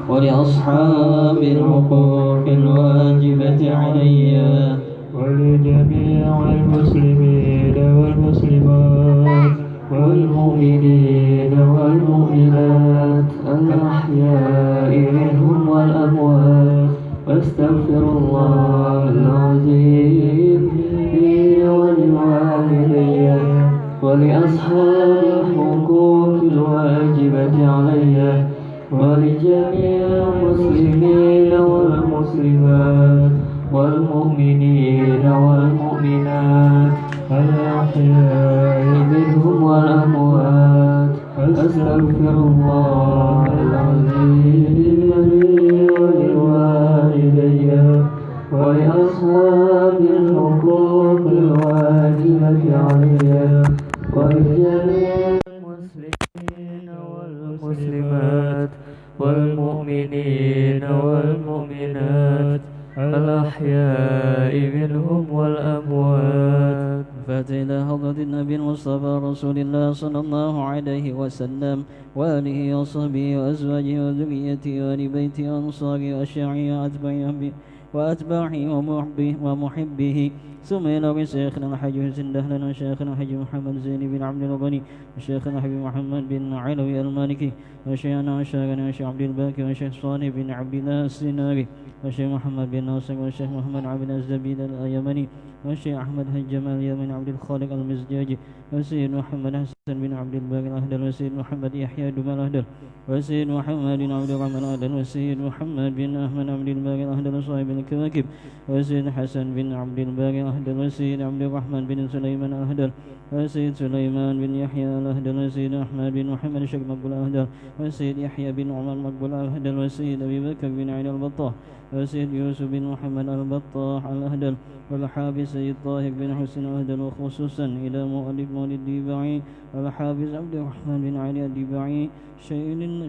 ولأصحاب الحقوق الواجبة علي ولجميع المسلمين والمسلمات والمؤمنين والمؤمنات الأحياء منهم والأموات واستغفر الله العظيم لي ولوالدي ولأصحاب الحقوق الواجبة علي ولجميع المسلمين والمسلمات والمؤمنين والمؤمنات الأحياء منهم والأموات أستغفر الله العظيم لي ولوالدي ولأصحاب الحقوق الواجبة علي ولجميع المسلمين والمسلمات والمؤمنين والمؤمنات الأحياء منهم والأموات. فإلى حضرة النبي المصطفى رسول الله صلى الله عليه وسلم وآله وصحبه وأزواجه وذريته وآل بيته وأنصاره وأشياعه وأتباعه ومحبه ثم إلى شيخنا الحاج حسين دهلنا وشيخنا الحاج محمد زين بن عبد الغني وشيخنا الحبيب محمد بن علوي المالكي وشيخنا وشيخنا الشيخ عبد الباقي وشيخ صالح بن عبد الله السيناري وشيخ محمد بن ناصر وشيخ محمد عبد الزبيد اليمني والشيخ أحمد هجمال يمن عبد الخالق المزداجي وسيد محمد حسن بن عبد الباقي الأهدل وسيد محمد يحيى دمى الأهدل وسيد محمد بن عبد الرحمن الأهدل وسيد محمد بن أحمد عبد الباقي الأهدل صاحب الكواكب وسيد حسن بن عبد الباقي الأهدل وسيد عبد الرحمن بن سليمان الأهدل وسيد سليمان بن يحيى الأهدل وسيد أحمد بن محمد شيخ مقبول الأهدل وسيد يحيى بن عمر مقبول الأهدل وسيد أبي بكر بن علي البطاح وسيد يوسف بن محمد البطاح الأهدل والحافظ سيد طاهر بن حسين الأهدل وخصوصا إلى مؤلف مولد الديباعي والحافظ عبد الرحمن بن علي الديباعي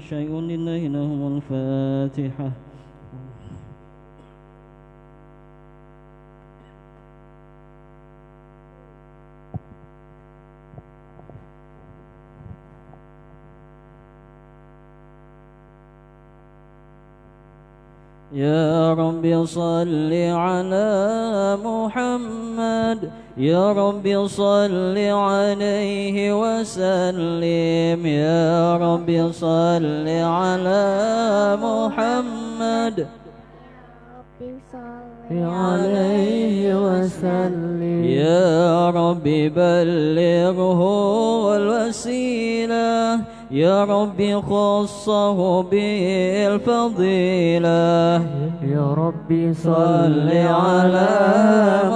شيء لله لهم الفاتحة. يا رب صل على محمد يا رب صل عليه وسلم يا رب صل على محمد عليه وسلم يا رب بلغه الوسيلة يا رب خصه بالفضيلة يا رب صل على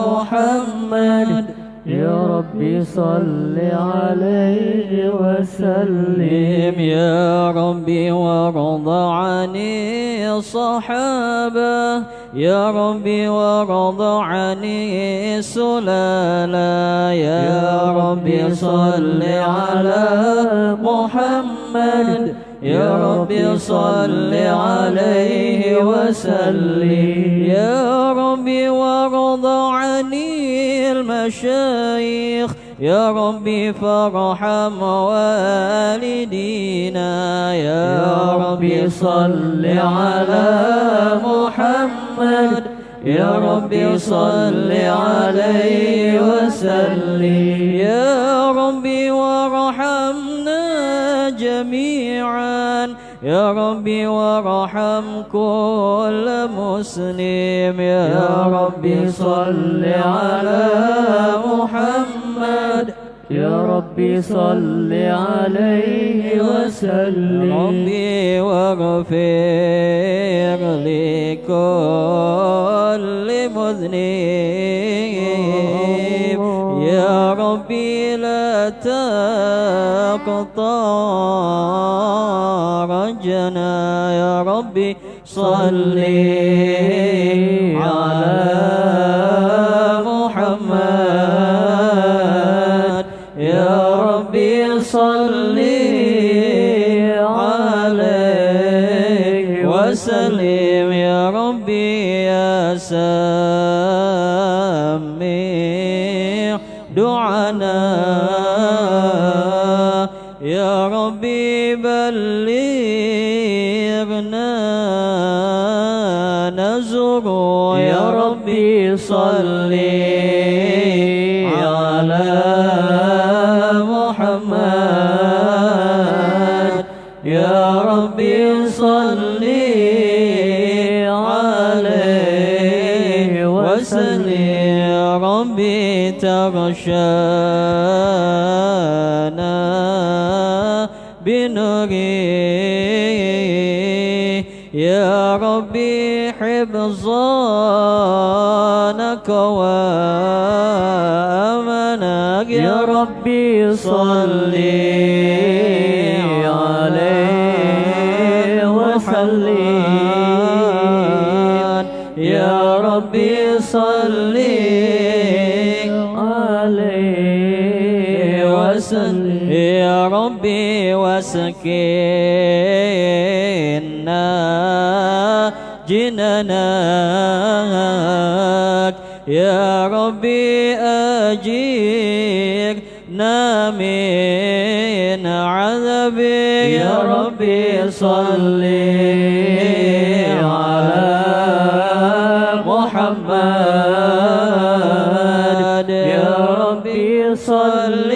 محمد يا رب صل عليه وسلم يا رب وارض عن الصحابة يا رب وارض عن السلالة يا رب صل على محمد يا رب صل عليه وسلم يا رب وارض عن المشايخ يا رب فارحم والدينا يا رب صل على محمد يا ربي صل عليه وسلم يا ربي وارحمنا جميعا يا ربي وارحم كل مسلم يا ربي صل على محمد يا ربي صل عليه وسلم ربي واغفر لكل مذنب يا ربي لا تقطع رجنا يا ربي صل على محمد يا ربي صل عليه وسلم يا ربي يا سامع دعانا يا ربي بلغنا نزر يا ربي صل على محمد يا ربي صل عليه وسلم يا ربي تغشانا بنوره يا ربي حفظانك وأمنك يا ربي صل عليه وسلم يا ربي صل عليه وسلم يا ربي وسكننا جنانك يا ربي أجيرنا من عذابك يا ربي صل على محمد يا ربي صل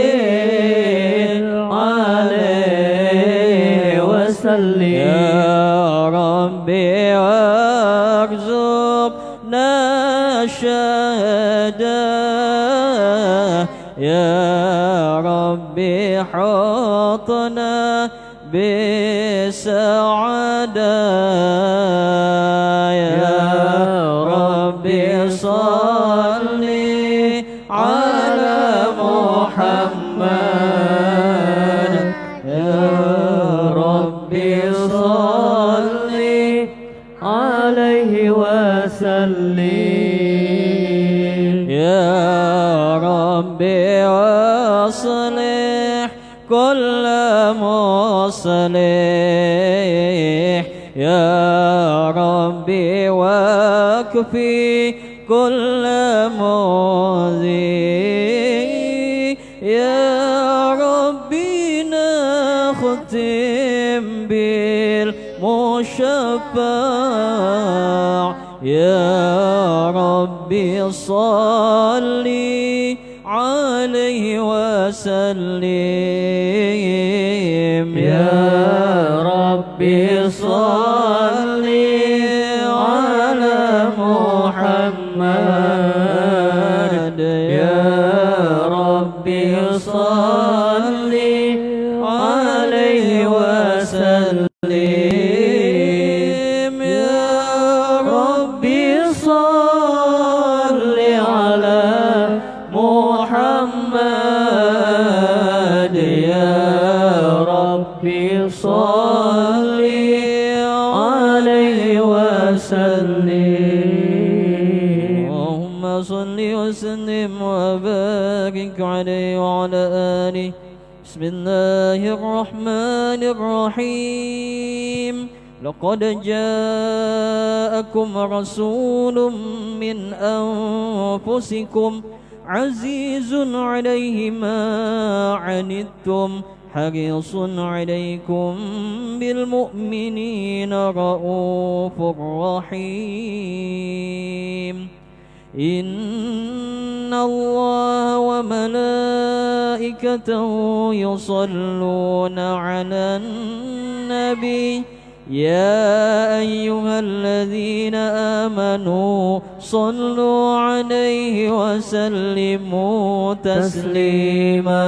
عليه وسلم يا ربي وارزقنا الشهادة يا ربي حطنا بسعادة يا ربي صل على محمد يا ربي صل عليه وسلم يا ربي واصلح كل مصلح يا ربي واكفي كل مؤذي يا ربي نختم بالمشفع يا ربي صل عليه وسلم يا ربي صل على محمد يا ربي صل عليه وسلم يا ربي صل على محمد يا ربي صل عليه وسلم اللهم صل وسلم وبارك عليه وعلى آله بسم الله الرحمن الرحيم لقد جاءكم رسول من أنفسكم عزيز عليه ما عنتم حريص عليكم بالمؤمنين رؤوف رحيم إن الله وملائكته يصلون على النبي يا أيها الذين آمنوا صلوا عليه وسلموا تسليما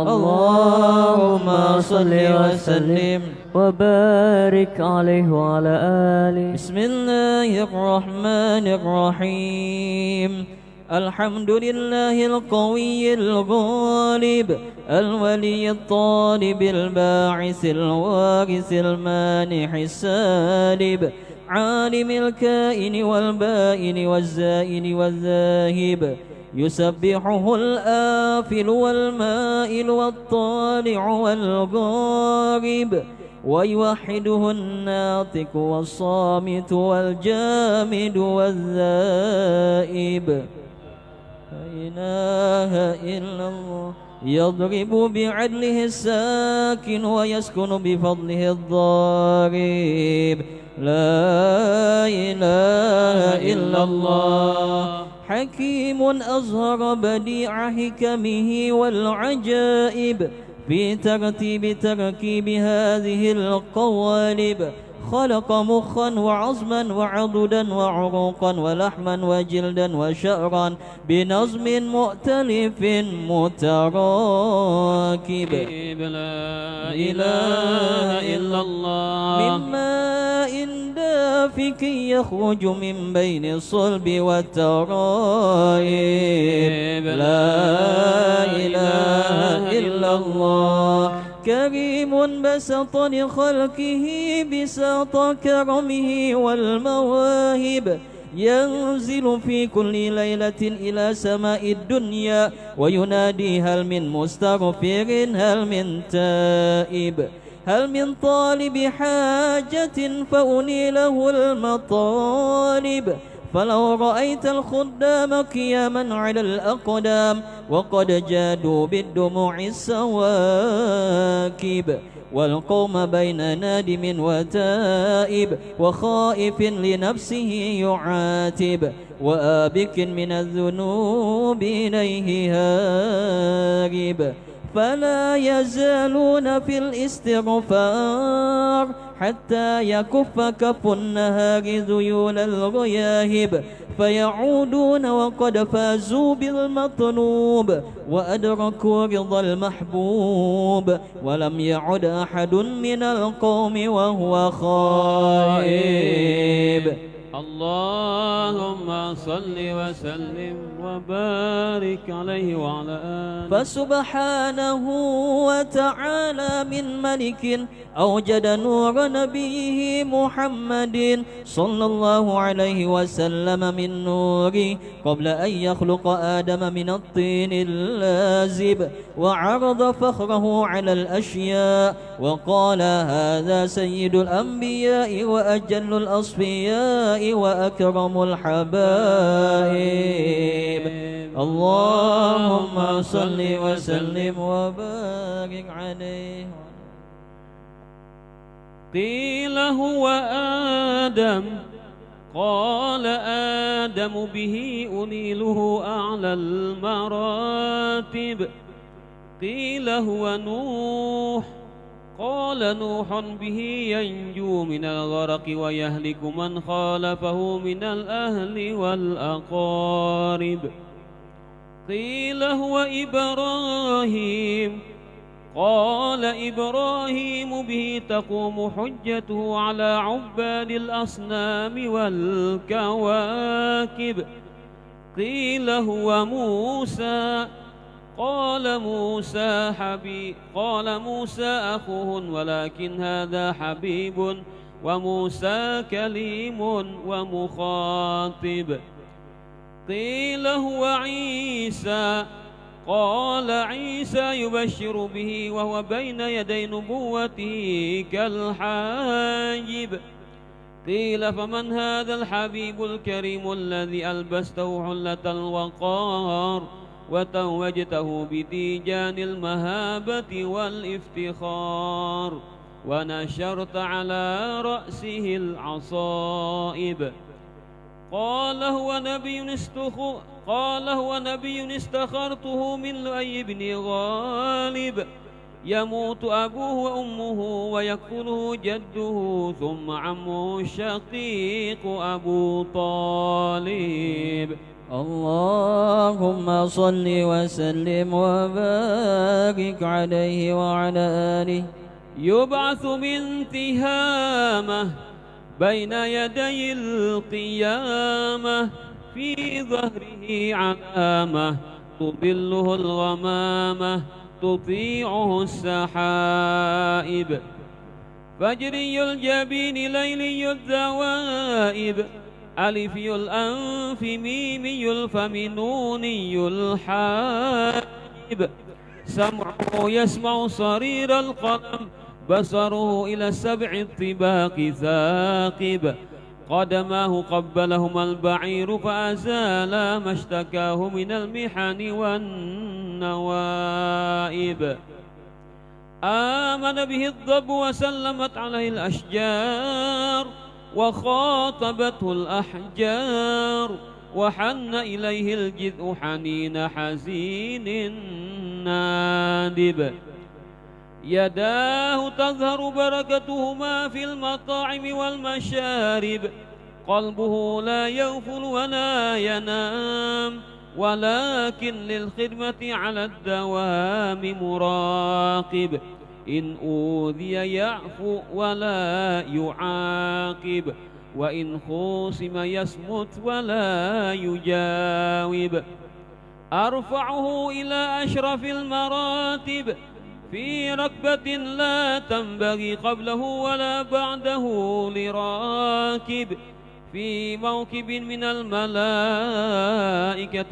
اللهم صل وسلم وبارك عليه وعلى آله. بسم الله الرحمن الرحيم الحمد لله القوي الغالب الولي الطالب الباعث الوارث المانح السالب عالم الكائن والبائن والزائن والذاهب يسبحه الآفل والمائل والطالع والغارب ويوحده الناطق والصامت والجامد والذائب لا إله إلا الله يضرب بعدله الساكن ويسكن بفضله الضارب لا إله إلا الله حكيم أظهر بديع حكمه والعجائب في تركيب هذه القوالب خلق مخا وعظما وعضدا وعروقا ولحما وجلدا وشعرا بنظم مؤتلف متراكب لا إله إلا الله من ماء دافك يخرج من بين الصلب والترائب لا إله إلا الله كريم بسط لخلقه بساط كرمه والمواهب ينزل في كل ليلة إلى سماء الدنيا وينادي هل من مستغفر هل من تائب هل من طالب حاجة فأني له المطالب فلو رأيت الخدام قياما على الأقدام وقد جادوا بالدموع السواكب والقوم بين نادم وتائب وخائف لنفسه يعاتب وآبك من الذنوب إليه هارب فلا يزالون في الاستغفار حتى يكف كف النهار ذيول الغياهب فيعودون وقد فازوا بالمطلوب وأدركوا رضا المحبوب ولم يعد أحد من القوم وهو خائب. اللهم صل وسلم وبارك عليه وعلى آله. فسبحانه وتعالى من ملك أوجد نور نبيه محمد صلى الله عليه وسلم من نور قبل أن يخلق آدم من الطين اللازب وعرض فخره على الأشياء وقال هذا سيد الأنبياء وأجل الأصفياء وأكرم الحبائب. اللهم صل وسلم وبارك عليه. قيل هو آدم قال آدم به أنيله أعلى المراتب. قيل هو نوح قال نوح به ينجو من الغرق ويهلك من خالفه من الأهل والأقارب. قيل هو إبراهيم قال إبراهيم به تقوم حجته على عباد الأصنام والكواكب. قيل هو موسى قال موسى أخوه ولكن هذا حبيب وموسى كليم ومخاطب. قيل هو عيسى قال عيسى يبشر به وهو بين يدي نبوته كالحاجب. قيل فمن هذا الحبيب الكريم الذي ألبسته حلة الوقار وتوجته بتيجان المهابة والافتخار ونشرت على رأسه العصائب. قال هو نبي استخرته من لؤي بن غالب يموت أبوه وأمه ويكفله جده ثم عمه الشقيق أبو طالب. اللهم صل وسلم وبارك عليه وعلى آله. يبعث من تهامه بين يدي القيامة في ظهره علامة تظله الغمامة تطيعه السحائب. فجري الجبين ليلي الذوائب ألفي الأنف ميمي الفم نوني الحائب. سمعه يسمع صرير القلم بصره إلى السبع الطباق ثاقب. قدماه قبلهما البعير فأزال ما اشتكاه من المحن والنوائب. آمن به الضب وسلمت عليه الأشجار وخاطبته الأحجار وحن إليه الجذع حنين حزين نادب. يداه تظهر بركتهما في المطاعم والمشارب. قلبه لا يغفل ولا ينام ولكن للخدمة على الدوام مراقب. إن أوذي يعفو ولا يعاقب وإن خوصم يصمت ولا يجاوب. أرفعه إلى أشرف المراتب في ركبة لا تنبغي قبله ولا بعده لراكب. في موكب من الملائكة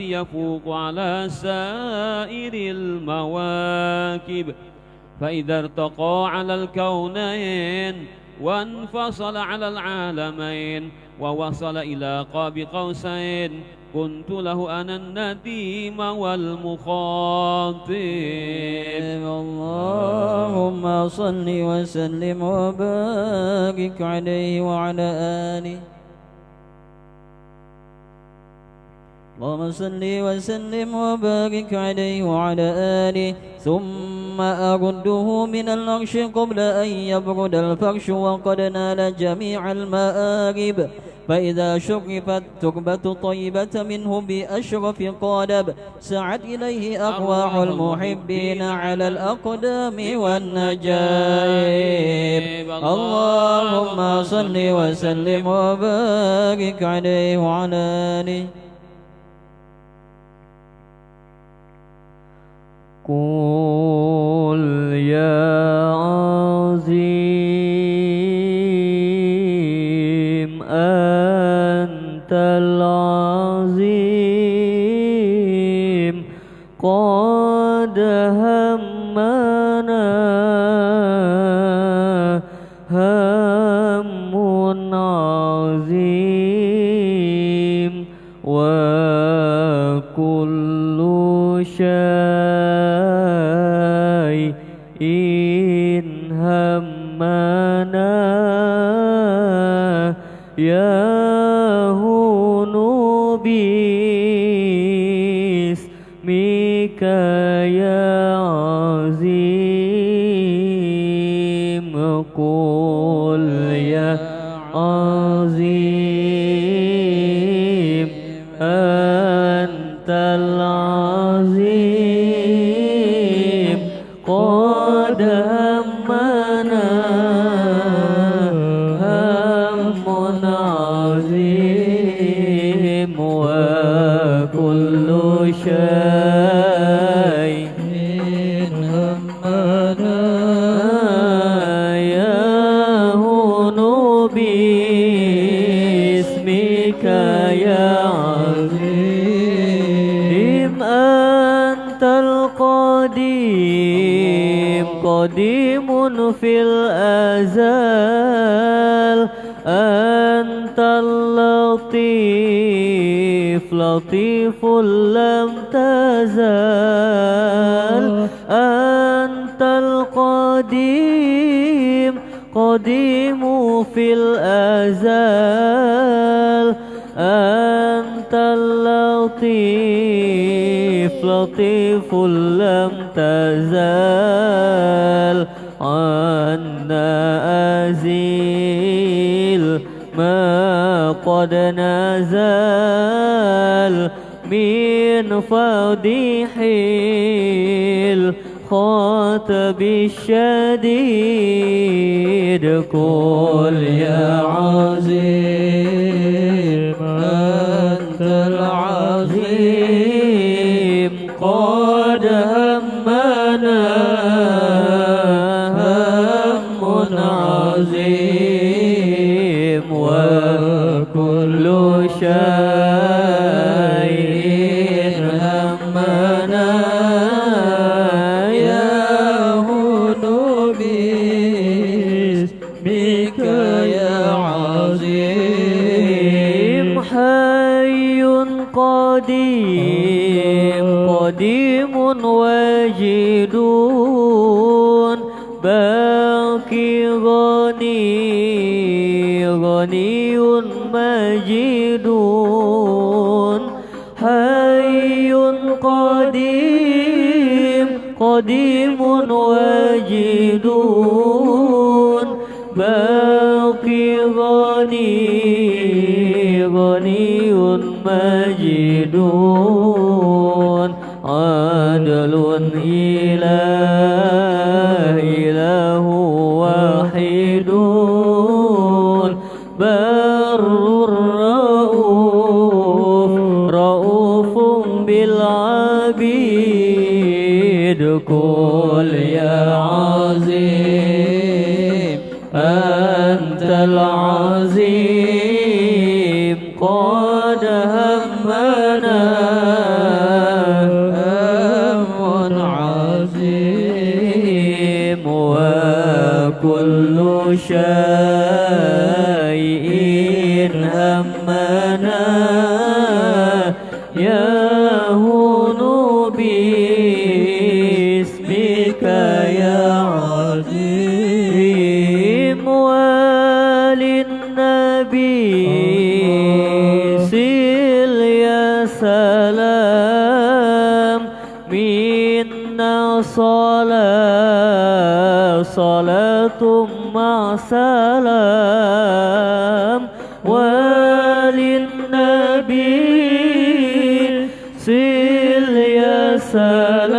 يفوق على سائر المواكب. فإذا ارتقى على الكونين وانفصل على العالمين ووصل إلى قاب قوسين كنت له أنا النديم والمخاطب. اللهم صل وسلم وبارك عليه وعلى آله. اللهم صل وسلم وبارك عليه وعلى آله. ثم أرده من العرش قبل أن يبرد الفرش وقد نال جميع المآرب. فإذا شرفت تربة طيبة منه بأشرف قادب سعت إليه أرواح المحبين على الأقدام والنجائب. اللهم صل وسلم وبارك عليه وعلى آله. قل يا عظيم أنت العظيم قد همنا هم عظيم وكل شيء إن همنا يهون باسمك يا عظيم. قل يا عظيم أنت العظيم قد همنا هم عظيم وكل شيء همنا يهون باسمك يا عظيم. أنت القديم قديم في الأزل أنت اللطيف لطيف لم تزل. أنت القديم قديم في الأزل لطيف لطيف لم تزال عنا أزيل ما قد نزل من فضيح الخاطب الشديد قل يا عظيم أنت العظيم قد همنا هم عظيم وكل شيء همنا يهون باسمك يا عظيم حي قديم قديم واجدون باقي غني غني مجيدون حي قديم قديم واجدون باقي غني غني مجيدون عدل إله واحد بر رؤوف رؤوف بالعبيد قل يا عظيم أنت العظيم قد همنا هم عظيم وكل شيء همنا يهون باسمك يا عظيم وللنبي سل يا سلام منا صلاة مع سلام وللنبي سل يا سلام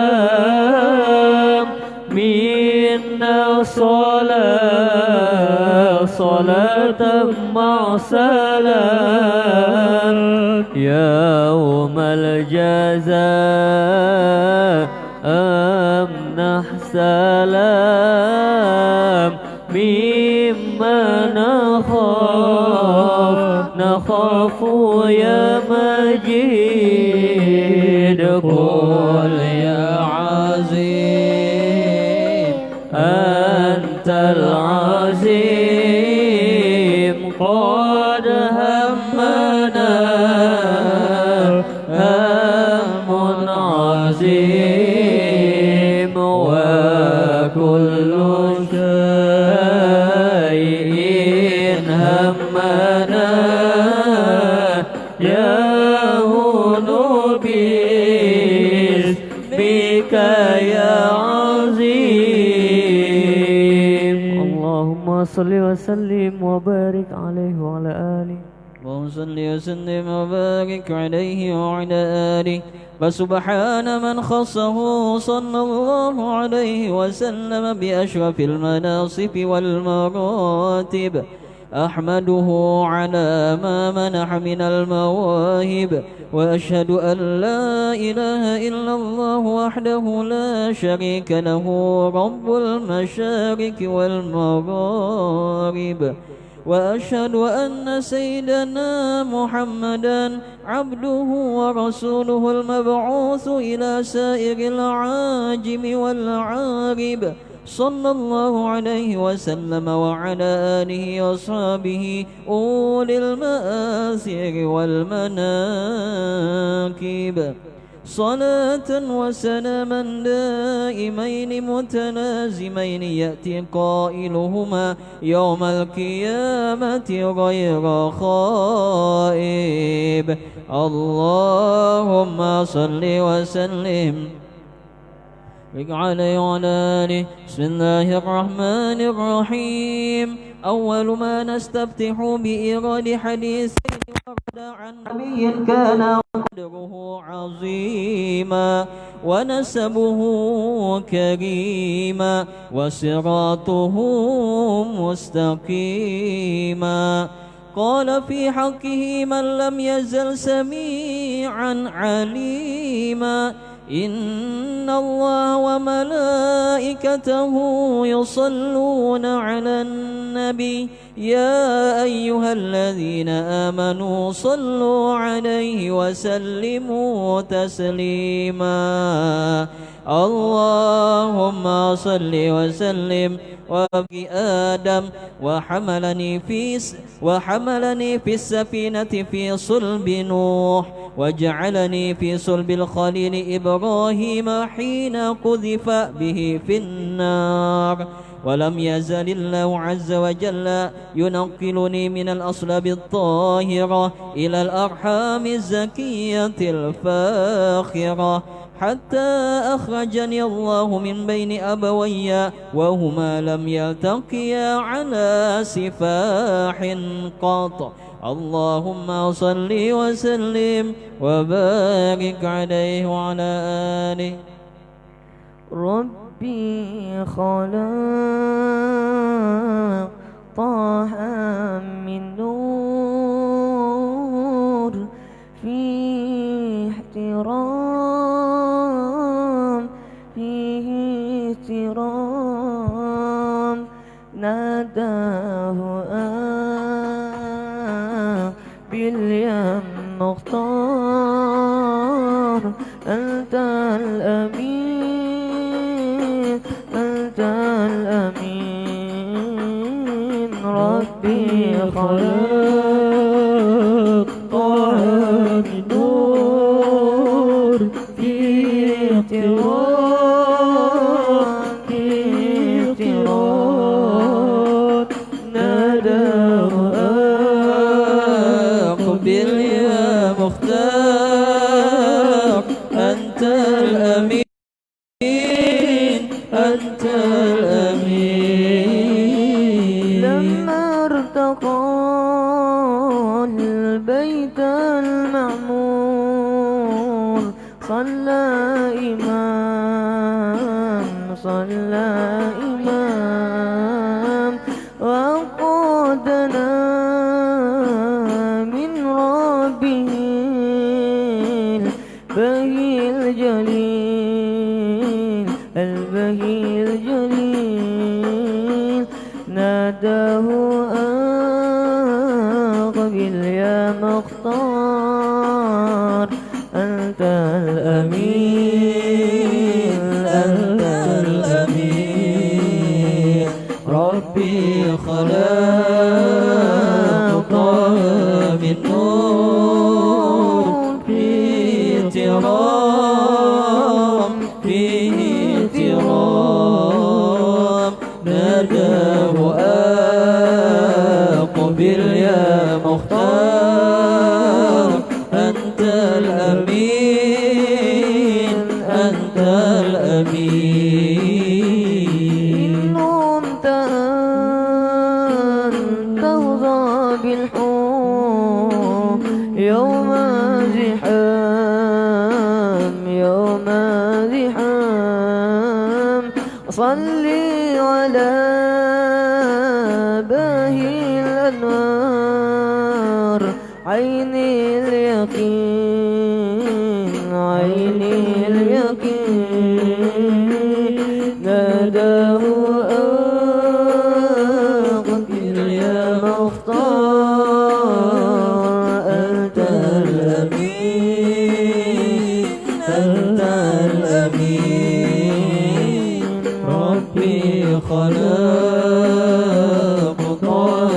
منا صلاة مع سلام يوم الجزاء أمنح سلام مما نخاف يا مجيد قل يا عظيم أنت العظيم قد همنا هم عظيم وكل شيء همنا يهون باسمك يا عظيم اللهم صل وسلم وبارك عليه وعلى آله اللهم صل وسلم وبارك عليه وعلى آله فسبحان من خصه صلى الله عليه وسلم بأشرف المناصب والمراتب أحمده على ما منح من المواهب وأشهد أن لا إله إلا الله وحده لا شريك له رب المشارق والمغارب وأشهد أن سيدنا محمدًا عبده ورسوله المبعوث إلى سائر العاجم والعارب صلى الله عليه وسلم وعلى آله وأصحابه أولي المآثر والمناكب صلاة وسلاما دائمين متلازمين يأتي قائلهما يوم القيامة غير خائب. اللهم صل وسلم عليه وعلى آله. بسم الله الرحمن الرحيم. أول ما نستفتح بإيراد حديثين ورد عن نبي كان قدره عظيما ونسبه كريما وصراطه مستقيما. قال في حقه من لم يزل سميعا عليما إن الله وملائكته يصلون على النبي يا أيها الذين آمنوا صلوا عليه وسلموا تسليما. اللهم صل وسلم وبارك آدم وحملني في السفينة في صلب نوح وجعلني في صلب الخليل إبراهيم حين قذف به في النار. ولم يزل الله عز وجل ينقلني من الأصلاب الطاهرة إلى الأرحام الزكية الفاخرة حتى أخرجني الله من بين أبوي وهما لم يلتقيا على سفاح قط. اللهم صل وسلم وبارك عليه وعلى آله. ربي خلق طه من نور فيه احترام ناداه باليم مختار أنت الأمين ربي خلق طه من نور في اغتراب ناداه أقبل يا مختار أنت الأمين أنت الأمين. لما ارتقى البيت المعمور صلى إمام وقادنا من ربه البهي الجليل ناداه أقبل يا مختار أنت الأمين ربي خلق طه من نور فيه اغترام ناداه أقبل يا مختار أنت الأمين أنت الأمين. نمت أن تهضى بالحب يوم زحام صلي على باهي الأنوار عين اليقين ناداه أقبل يا مختار أنت الأمين ربي خلق طه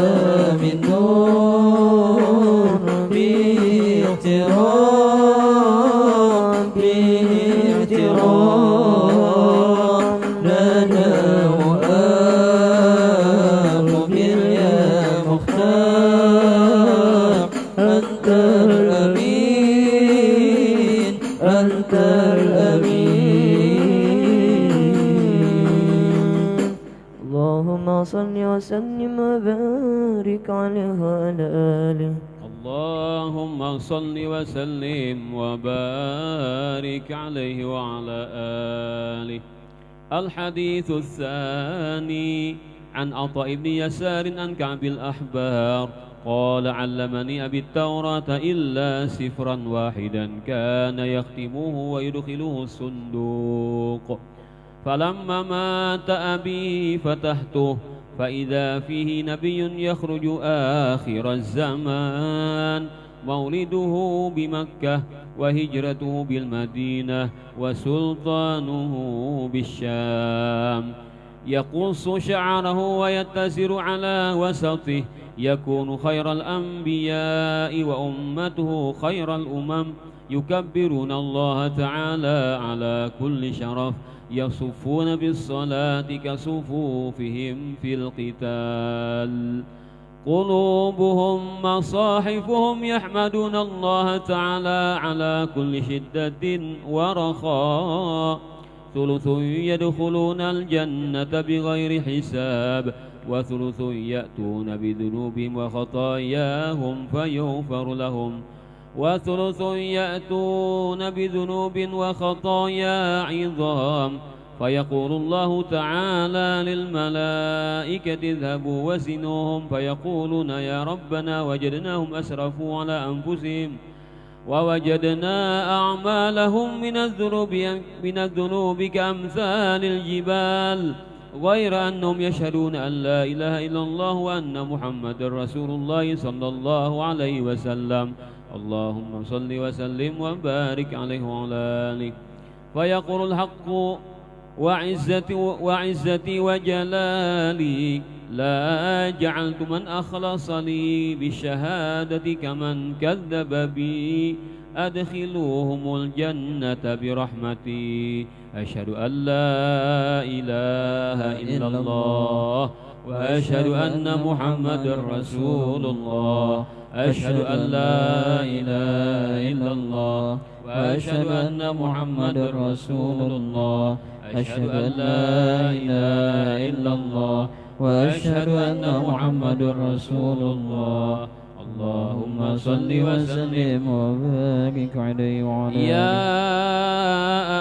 من نور في اغتراب أنت الأمين أنت الأمين. اللهم صل وسلم وبارك عليه وعلى آله. اللهم صل وسلم وبارك عليه وعلى آله. الحديث الثاني عن عطاء بن يسار عن كعب الأحبار قال علمني أبي التوراة إلا سفرا واحدا كان يختمه ويدخله الصندوق، فلما مات أبي فتحته فإذا فيه نبي يخرج آخر الزمان مولده بمكة وهجرته بالمدينة وسلطانه بالشام، يقص شعره ويتسر على وسطه، يكون خير الأنبياء وأمته خير الأمم، يكبرون الله تعالى على كل شرف، يصفون بالصلاة كصفوفهم في القتال، قلوبهم مصاحفهم يحمدون الله تعالى على كل شدة ورخاء، ثلث يدخلون الجنة بغير حساب، وثلث يأتون بذنوبهم وخطاياهم فيغفر لهم، وثلث يأتون بذنوب وخطايا عظام، فيقول الله تعالى للملائكة اذهبوا وزنوهم، فيقولون يا ربنا وجدناهم أسرفوا على أنفسهم ووجدنا أعمالهم من الذنوب كأمثال الجبال، غير أنهم يشهدون أن لا إله إلا الله وأن محمد رسول الله صلى الله عليه وسلم. اللهم صل وسلم وبارك عليه وعلى آله. فيقول الحق وعزتي وجلالي لا جعلت من أخلص لي بالشهادة كمن كذب بي، أدخلوهم الجنة برحمتي. أشهد أن لا إله إلا الله وأشهد أن محمد رسول الله. أشهد أن لا إله إلا الله وأشهد أن محمد رسول الله. أشهد أن لا إله إلا الله وأشهد أن محمد رسول الله. اللهم صل وسلم وبارك عليه وعلى آله. يا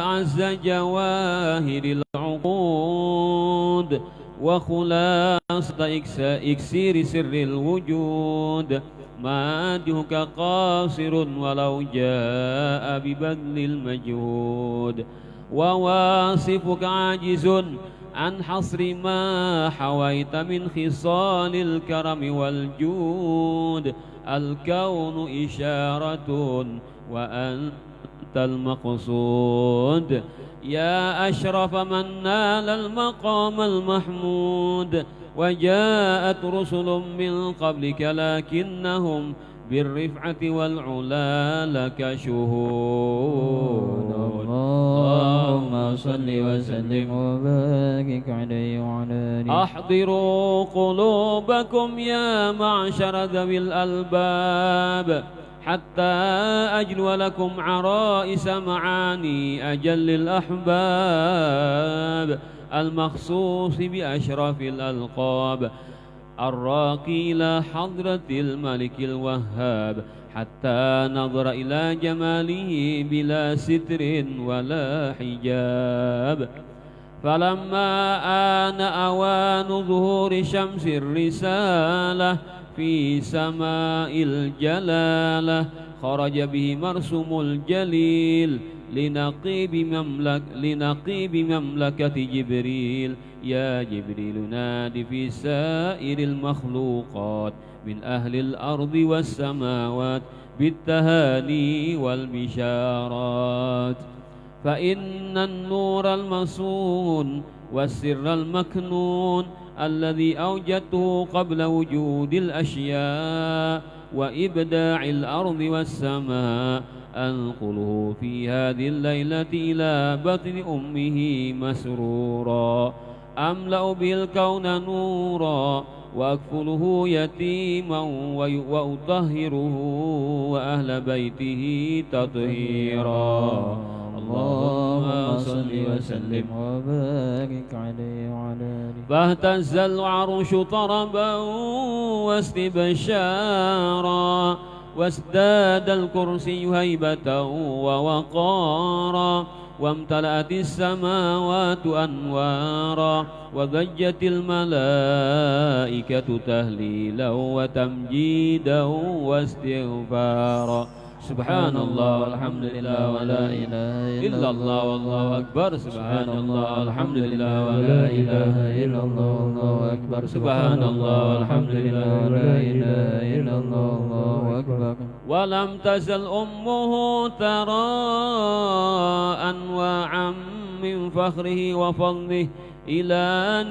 أعز جواهر العقود وخلاصة إكسير سر الوجود، مادحك قاصر ولو جاء ببذل المجهود، وواصفك عاجز عن حصر ما حويت من خصال الكرم والجود. الكون إشارة وأنت المقصود، يا أشرف من نال المقام المحمود. وجاءت رسل من قبلك لكنهم بالرفعة والعلا لك شهود. اللهم صل وسلم وبارك عليه وعلى آله. أحضروا قلوبكم يا معشر ذوي الألباب حتى أجلو لكم عرائس معاني أجل الأحباب، المخصوص بأشرف الألقاب، الراقي إلى حضرة الملك الوهاب، حتى نظر إلى جماله بلا ستر ولا حجاب. فلما آن أوان ظهور شمس الرسالة في سماء الجلالة، خرج به مرسوم الجليل لنقيب مملكة جبريل. يا جبريل نادي في سائر المخلوقات من أهل الأرض والسماوات بالتهاني والبشارات، فإن النور المصون والسر المكنون الذي أوجدته قبل وجود الأشياء وإبداع الأرض والسماء، أنقله في هذه الليلة إلى بطن أمه مسرورا، أملأ به الكون نورا وأكفله يتيما وأطهره وأهل بيته تطهيرا. اللهم صل وسلم وبارك عليه وعلى آله. فاهتز العرش طربا واستبشارا وازداد الكرسي هيبة ووقارا وامتلأت السماوات أنوارا وضجت الملائكة تهليلا وتمجيدا واستغفارا. سبحان الله والحمد لله ولا إله إلا الله والله أكبر. سبحان الله والحمد لله ولا إله إلا الله والله أكبر. سبحان الله والحمد لله ولا إله إلا الله والله أكبر. ولم تزل أمه ترى أنواعا من فخره وفضله إلى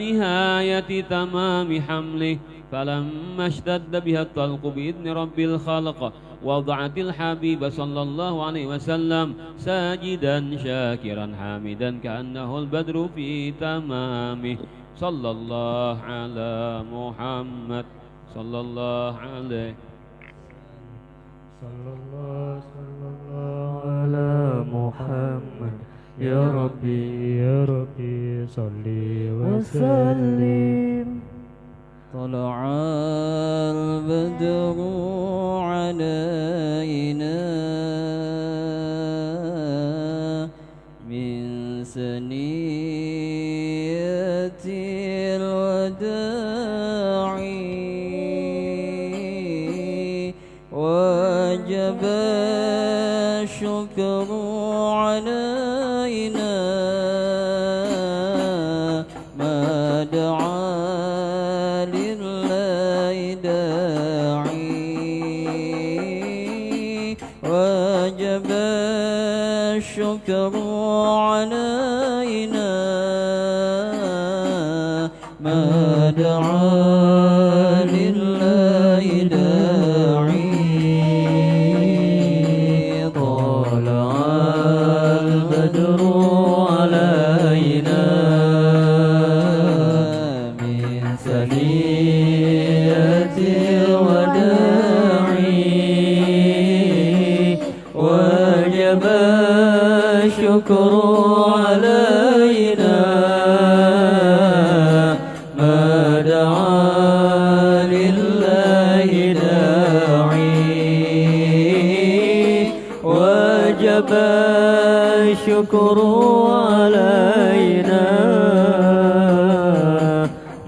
نهاية تمام حمله، فلما اشتد بها الطلق بإذن رب الخلق وضعت الحبيب صلى الله عليه وسلم ساجدا شاكرا حامدا كأنه البدر في تمامه. صلى الله على محمد صلى الله عليه صلى الله على محمد. يا ربي صل وسلم. طلع البدر علينا من ثنيات الوداع وجب الشكر علينا ما دعا وجب الشكر علينا ما دعا لله داعي. طلع البدر علينا من ثنيات الوداع وجب الشكر علينا ما دعا لله داعي. وجب الشكر علينا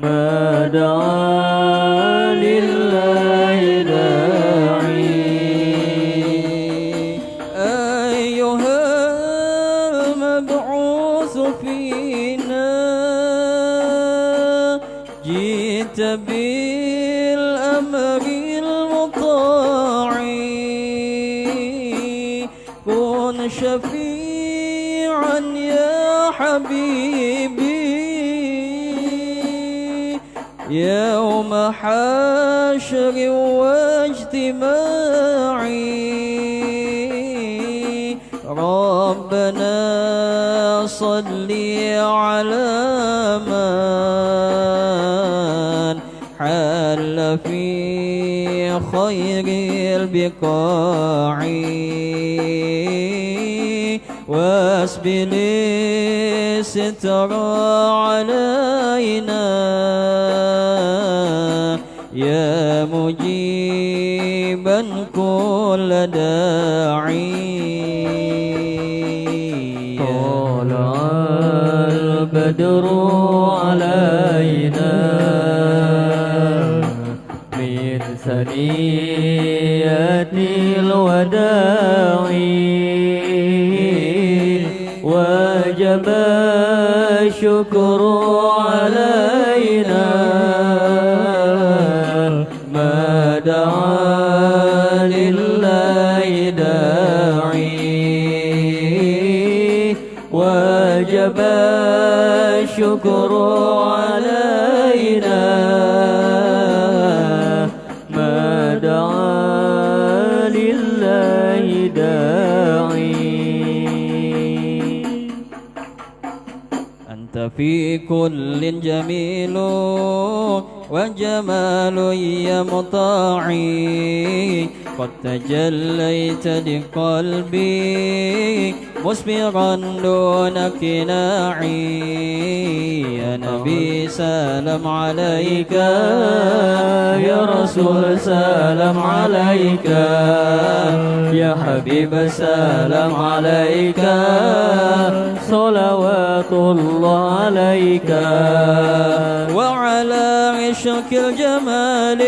ما دعا لله داعي. فينا جئت بالأمر المطاع كن شفيعا يا حبيبي يوم حشر واجتماع. ربنا صل على من حل في خير البقاع واسبل الستر علينا يا مجيبا كل داعي. طلع البدر علينا من ثنيات الوداع وجب الشكر علينا ما دعا لله داعي. وجب الشكر علينا ما دعا لله داعي. أنت في كل جميل وجمال يا مطاعي قد تجليت لقلبي مسبرا دون كناعي يا نبي سلام عليك يا رسول سلام عليك يا حبيب سلام عليك صلوات الله عليك وعلى عشق الجمال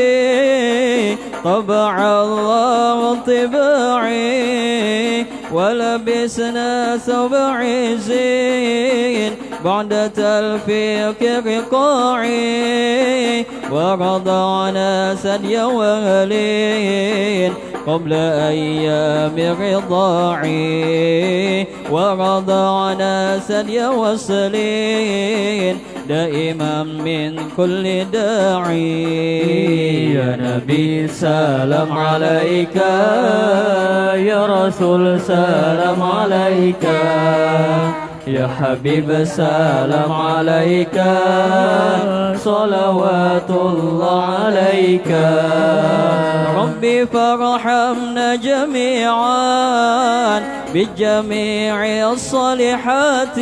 طبع الله طباعي ولبسنا ثوب عزين بعد تلفيق رقاعي ورضعنا ثدي ولين قبل أيام رضاعي ورضعنا ثدي وصلين دائما من كل داعي يا نبي سلام عليك يا رسول سلام عليك يا حبيب سلام عليك صلوات الله عليك ربي فارحمنا جميعا بجميع الصالحات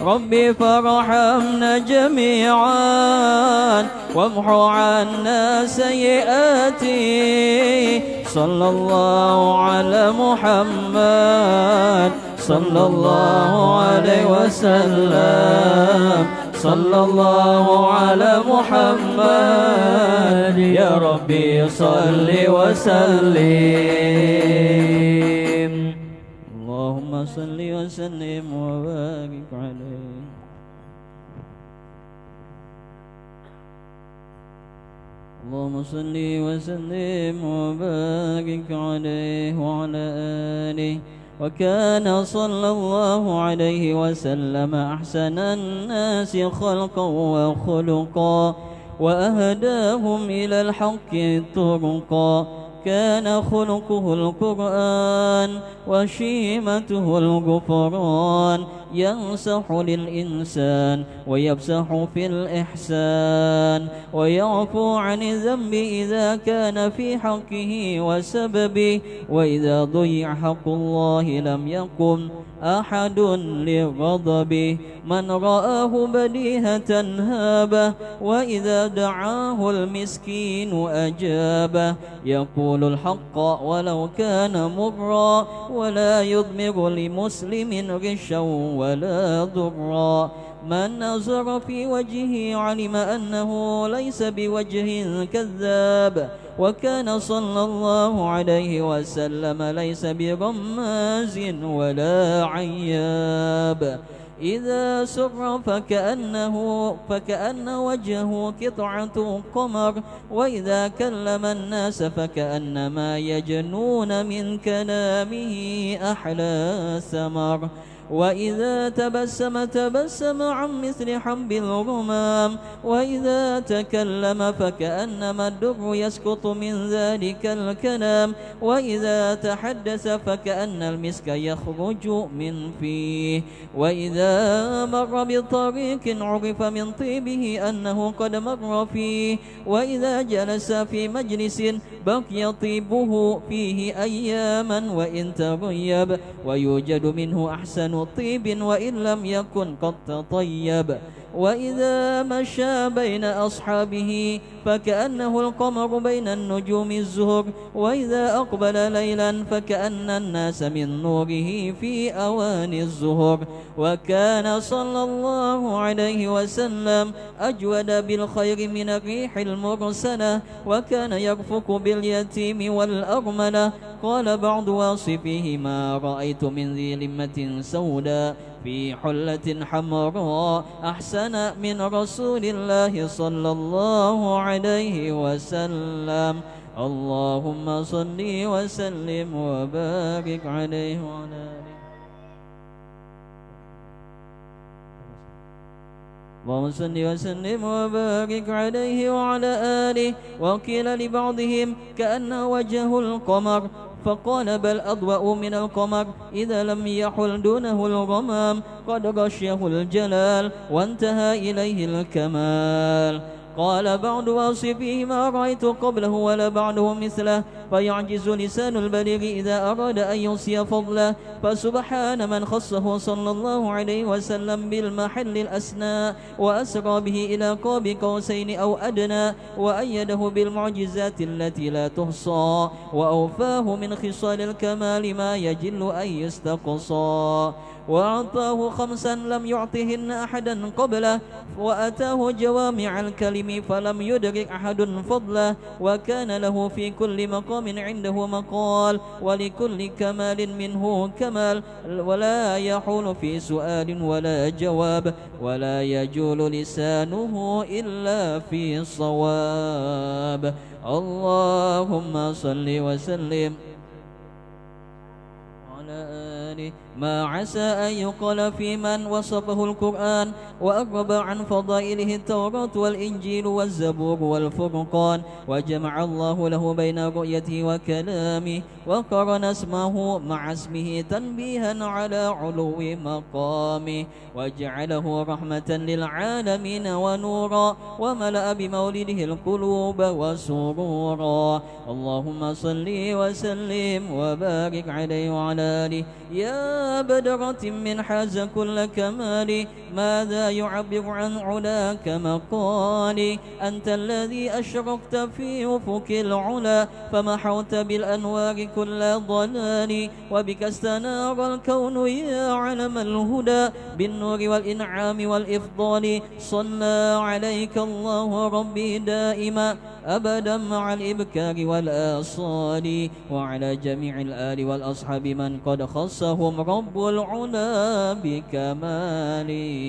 ربي فارحمنا جميعا وامحو عنا سيئاتي صلى الله على محمد صلى الله عليه وسلم صلى الله على محمد يا ربي صل وسلم اللهم صل وسلم وبارك عليه اللهم صل وسلم وبارك عليه وعلى آله وكان صلى الله عليه وسلم أحسن الناس خلقا وخلقا وأهداهم إلى الحق طرقا كان خلقه القرآن وشيمته الغفران ينصح للإنسان ويبسح في الإحسان ويعفو عن الذنب إذا كان في حقه وسببه وإذا ضيع حق الله لم يقم أحد لغضبه من رآه بديهة هابه وإذا دعاه المسكين أجابه يقول الحق ولو كان مغرا ولا يضمر لمسلم غشا ولا ضرا من نظر في وجهه علم أنه ليس بوجه كذاب وكان صلى الله عليه وسلم ليس برماز ولا عياب إذا سر فكأن وجهه قطعة قمر وإذا كلم الناس فكأنما يجنون من كلامه أحلى ثمر وإذا تبسم عن مثل حب الرمام وإذا تكلم فكأنما الدر يسقط من ذلك الكلام وإذا تحدث فكأن المسك يخرج من فيه وإذا مر بطريق عرف من طيبه أنه قد مر فيه وإذا جلس في مجلس بقي طيبه فيه أياما وإن تغيب ويوجد منه أحسن طيب وإن لم يكن قد تطيب وإذا مشى بين أصحابه فكأنه القمر بين النجوم الزهر وإذا أقبل ليلا فكأن الناس من نوره في أوان الزهر وكان صلى الله عليه وسلم أجود بالخير من الريح المرسلة وكان يرفق باليتيم والأرملة قال بعض واصفيه ما رأيت من ذي لمة سوداء في حلة حمراء أحسن من رسول الله صلى الله عليه وسلم اللهم صل وسلم وبارك عليه وعلى آله اللهم صل وسلم وبارك عليه وعلى آله وقيل لبعضهم كأن وجه القمر فقال بل أضوأ من القمر إذا لم يحل دونه الغمام قد غشيه الجلال وانتهى إليه الكمال. قال بعض واصفيه ما رأيت قبله ولا بعده مثله فيعجز لسان البليغ إذا أراد أن يوصي فضله. فسبحان من خصه صلى الله عليه وسلم بالمحل الأسنى وأسرى به إلى قاب قوسين أو أدنى وأيده بالمعجزات التي لا تحصى وأوفاه من خصال الكمال ما يجل أن يستقصى. وأعطاه خمسا لم يعطهن أحدا قبله وأتاه جوامع الكلم فلم يدرك أحد فضله. وكان له في كل مقام عنده مقال ولكل كمال منه كمال ولا يحول في سؤال ولا جواب ولا يجول لسانه إلا في صواب. اللهم صل وسلم ما عسى أن يقال في من وصفه القرآن وأقرب عن فضائله التوراة والإنجيل والزبور والفرقان وجمع الله له بين رؤيته وكلامه وقرن اسمه مع اسمه تنبيها على علو مقامه وجعله رحمة للعالمين ونورا وملأ بمولده القلوب وسرورا. اللهم صل وسلم وبارك عليه وعلى آله. يا بدرة من حاز كل كمال ماذا يعبر عن علاك مقالي. أنت الذي أشرقت في أفق العلا فمحوت بالأنوار كل ضلال وبك استنار الكون يا علم الهدى بالنور والإنعام والإفضال. صلى عليك الله ربي دائما أبدا مع الإبكار والآصال وعلى جميع الآل والأصحاب من قد خصهم رب العلا بكماله.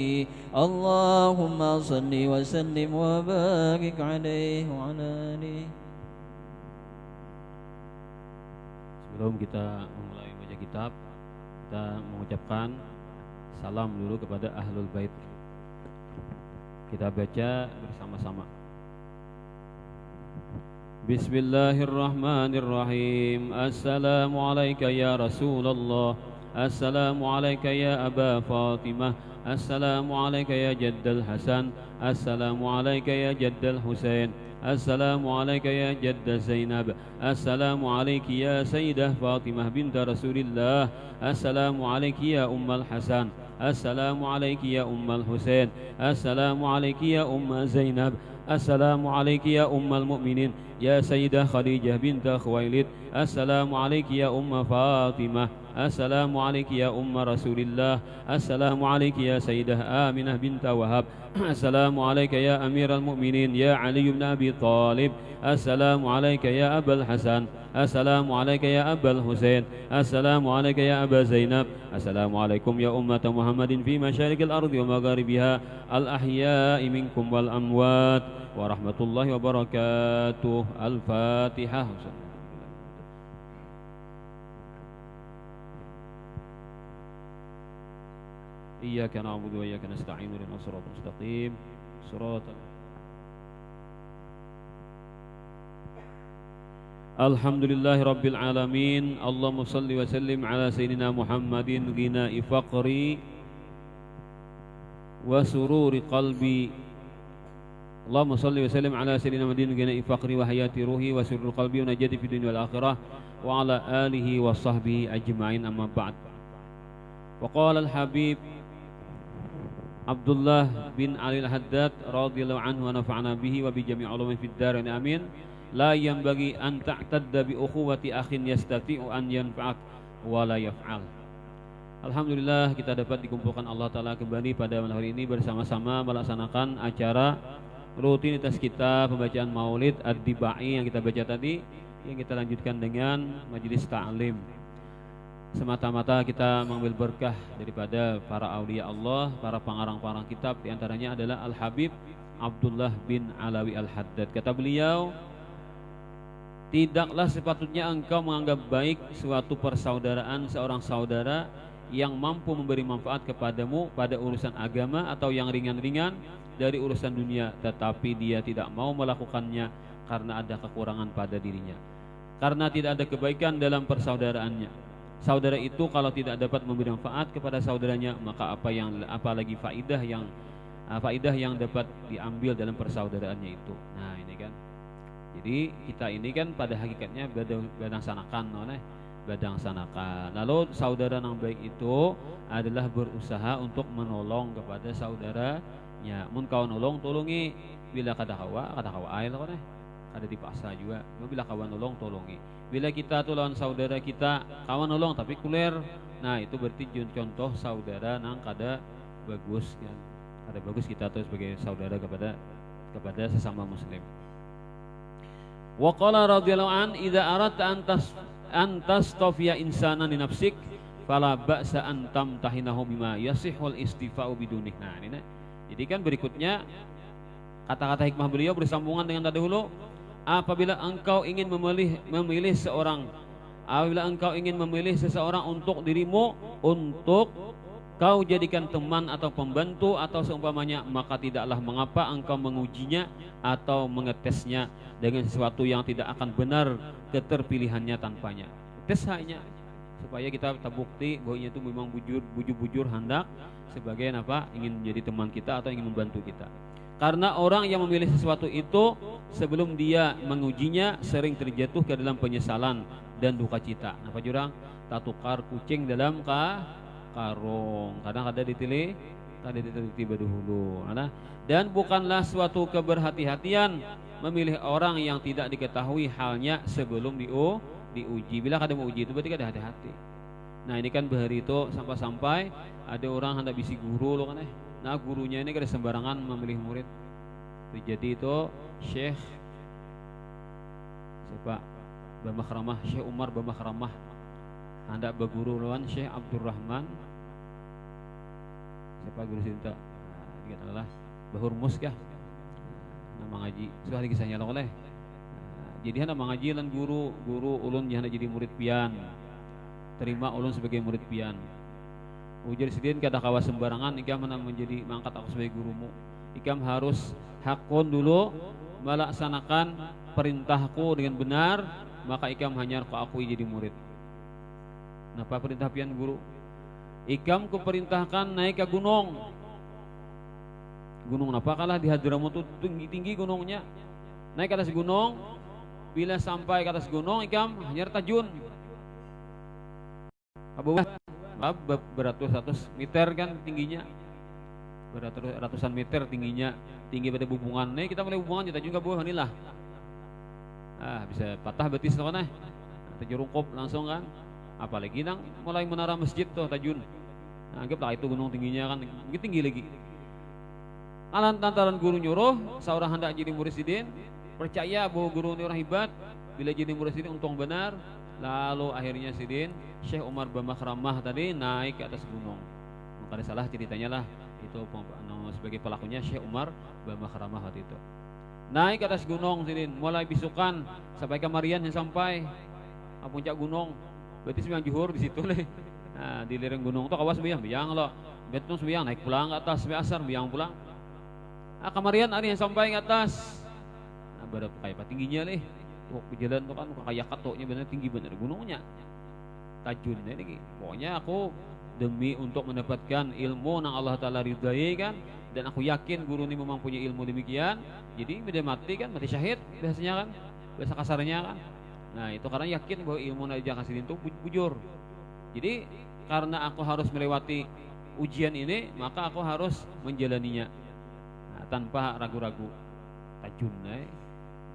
اللهم صل وسلم وبارك عليه وعلى آله. Sebelum kita memulai baca kitab, kita mengucapkan salam dulu kepada Ahlul Bait. Kita baca bersama-sama. Bismillahirrahmanirrahim. Assalamualaikum ya Rasulullah. Assalamualaikum ya Aba Fatimah. Assalamualaikum ya Jaddal Hasan. Assalamualaikum ya Jaddal Husain. Assalamualaikum ya Jadda Zainab. Assalamualaikum ya Sayyidah Fatimah binta Rasulillah. Assalamualaikum ya Ummal Hasan. Assalamualaikum ya Ummal Husain. Assalamualaikum ya Umma Zainab. Assalamualaikum ya Ummal Mu'minin ya Sayyidah Khadijah binta Khuwailid. Assalamualaikum ya Umma Fatimah. Assalamualaikum ya Umma Rasulillah. Assalamualaikum ya Sayyidah Aminah binta Wahab. Assalamualaikum ya Amiral Mu'minin ya Ali bin Abi Talib. Assalamualaikum ya Abul Hasan. Assalamualaikum ya Abul Husain. Assalamualaikum ya Aba Zainab. Assalamualaikum ya ummata Muhammadin fi masyariqil ardi wa magharibiha al-ahya'i minkum wal amwat wa rahmatullahi wa barakatuh. Al-Fatihah. Iyyaka na'budu wa iyyaka nasta'in ihdinas siratal mustaqim siratal Alhamdulillahi rabbil alamin. Allahumma salli wa sallim ala sayyidina Muhammadin ghina'i faqri wa sururi qalbi. Allahumma salli wa sallim ala sayyidina Muhammadin ghina'i faqri wa hayati ruhi wa sururi qalbi wa najati fid dunya wal akhirah wa ala alihi wa sahbihi ajma'in, amma ba'd. Wa qala al-habib Abdullah bin Ali al-Haddad radhiyallahu anhu wa nafa'ana bihi wa bi jami' ulumin fid dharain amin. La yanbaghi an ta'tadda bi ukhuwati akhin yastati'u an yanfa'ak wa la yaf'al. Alhamdulillah, kita dapat dikumpulkan Allah Ta'ala kembali pada malam hari ini bersama-sama melaksanakan acara rutinitas kita pembacaan Maulid Ad-Dibai yang kita baca tadi, yang kita lanjutkan dengan majelis ta'lim. Semata-mata kita mengambil berkah daripada para aulia Allah, para pengarang-pengarang kitab, diantaranya adalah Al-Habib Abdullah bin Alawi Al-Haddad. Kata beliau, tidaklah sepatutnya engkau menganggap baik suatu persaudaraan seorang saudara yang mampu memberi manfaat kepadamu pada urusan agama atau yang ringan-ringan dari urusan dunia, tetapi dia tidak mau melakukannya karena ada kekurangan pada dirinya. karena tidak ada kebaikan dalam persaudaraannya. Saudara itu kalau tidak dapat memberi manfaat kepada saudaranya, maka apalagi faidah yang dapat diambil dalam persaudaraannya itu. Nah, ini kan. Jadi kita ini kan pada hakikatnya badang sanakan. Lalu saudara yang baik itu adalah berusaha untuk menolong kepada saudaranya. Mun kau nolong tolongi, bila kada kawa air lah kan. Ada dipaksa juga. Bila kawan nolong tolongi. Bila kita tuh lawan saudara kita kawan nolong tapi kuler, nah itu berarti contoh saudara nang kada bagus kan. Kada bagus kita tuh sebagai saudara kepada sesama muslim. Wa qala radhiyallahu an idza aradta antas tafiya insana li nafsik fala ba'sa an tamtahinahu bima yasihul istifa'u bidunih. Nah, ini jadi kan berikutnya kata-kata hikmah beliau bersambungan dengan tadi dahulu. Apabila engkau ingin memilih seseorang untuk dirimu, untuk kau jadikan teman atau pembantu atau seumpamanya, maka tidaklah mengapa engkau mengujinya atau mengetesnya dengan sesuatu yang tidak akan benar keterpilihannya tanpanya. Tes hanya supaya kita terbukti bahwa itu memang bujur hendak sebagai apa, ingin menjadi teman kita atau ingin membantu kita. Karena orang yang memilih sesuatu itu sebelum dia mengujinya sering terjatuh ke dalam penyesalan dan duka cita. Apa jurang? Tak tukar kucing dalam karung. Kadang ada ditilik, ada tiba dahulu. Dan bukanlah suatu keberhati-hatian memilih orang yang tidak diketahui halnya sebelum diuji. Bila kada mau uji itu berarti kada hati-hati. Nah, ini kan bahari itu sampai ada orang hendak bisi guru loh kan. Nah, gurunya ini kada sembarangan memilih murid. Jadi itu Syekh Syekh Umar Bamakramah hendak berguru lawan Syekh Abdurrahman guru cinta. Ingat adalah Bahurmus kah? Nama ngaji. Sudah kisahnya lo oleh. Jadi hendak mengaji lan guru ulun yang hendak jadi murid pian. Terima ulun sebagai murid pian. Ujar sidin kada kawa sembarangan ikam menjadi mangkat aku sebagai gurumu. Ikam harus hakun dulu melaksanakan perintahku dengan benar, maka ikam hanya aku jadi murid. Napa perintah pian guru? Ikam kuperintahkan naik ke gunung. Gunung napa kalah di Hadramut itu tinggi gunungnya. Naik ke atas gunung, bila sampai ke atas gunung ikam hanya tajun. Beratus-ratus meter kan tingginya, ratusan meter tingginya, tinggi pada hubungan. Nih kita mulai hubungan kita juga buah inilah. Bisa patah betis tuh kan, terjerungkop langsung kan. Apalagi nang mulai menara masjid tuh tajun. Nah, anggaplah itu gunung tingginya kan, mungkin tinggi lagi. Lantaran guru nyuruh, seorang hendak jadi murid sidin, percaya bahwa guru ini orang hebat. Bila jadi murid sidin untung benar. Lalu akhirnya sidin Syekh Umar Bamakramah tadi naik ke atas gunung. Maka ada salah ceritanya lah itu sebagai pelakunya Syekh Umar Bamakramah waktu itu. Naik ke atas gunung sidin, mulai bisukan sampai kemarian yang sampai puncak gunung. Berarti sembilan juhur di situ nih. Nah, di lereng gunung tuh kawas biang lo. Betul sembiang naik pulang ke atas sampai asar biang pulang. Kemarian hari yang sampai ke atas. Nah, berapa kayak apa tingginya nih? Jalan tuh kan kayak katoknya benar tinggi benar gunungnya. Tajunnya ini pokoknya aku demi untuk mendapatkan ilmu yang Allah Ta'ala ridhai kan, dan aku yakin guru ini memang punya ilmu demikian, jadi dia mati kan, mati syahid biasanya kan, bahasa kasarnya kan. Nah itu karena yakin bahwa ilmu yang dikasih itu bujur. Jadi karena aku harus melewati ujian ini, maka aku harus menjalaninya tanpa ragu-ragu.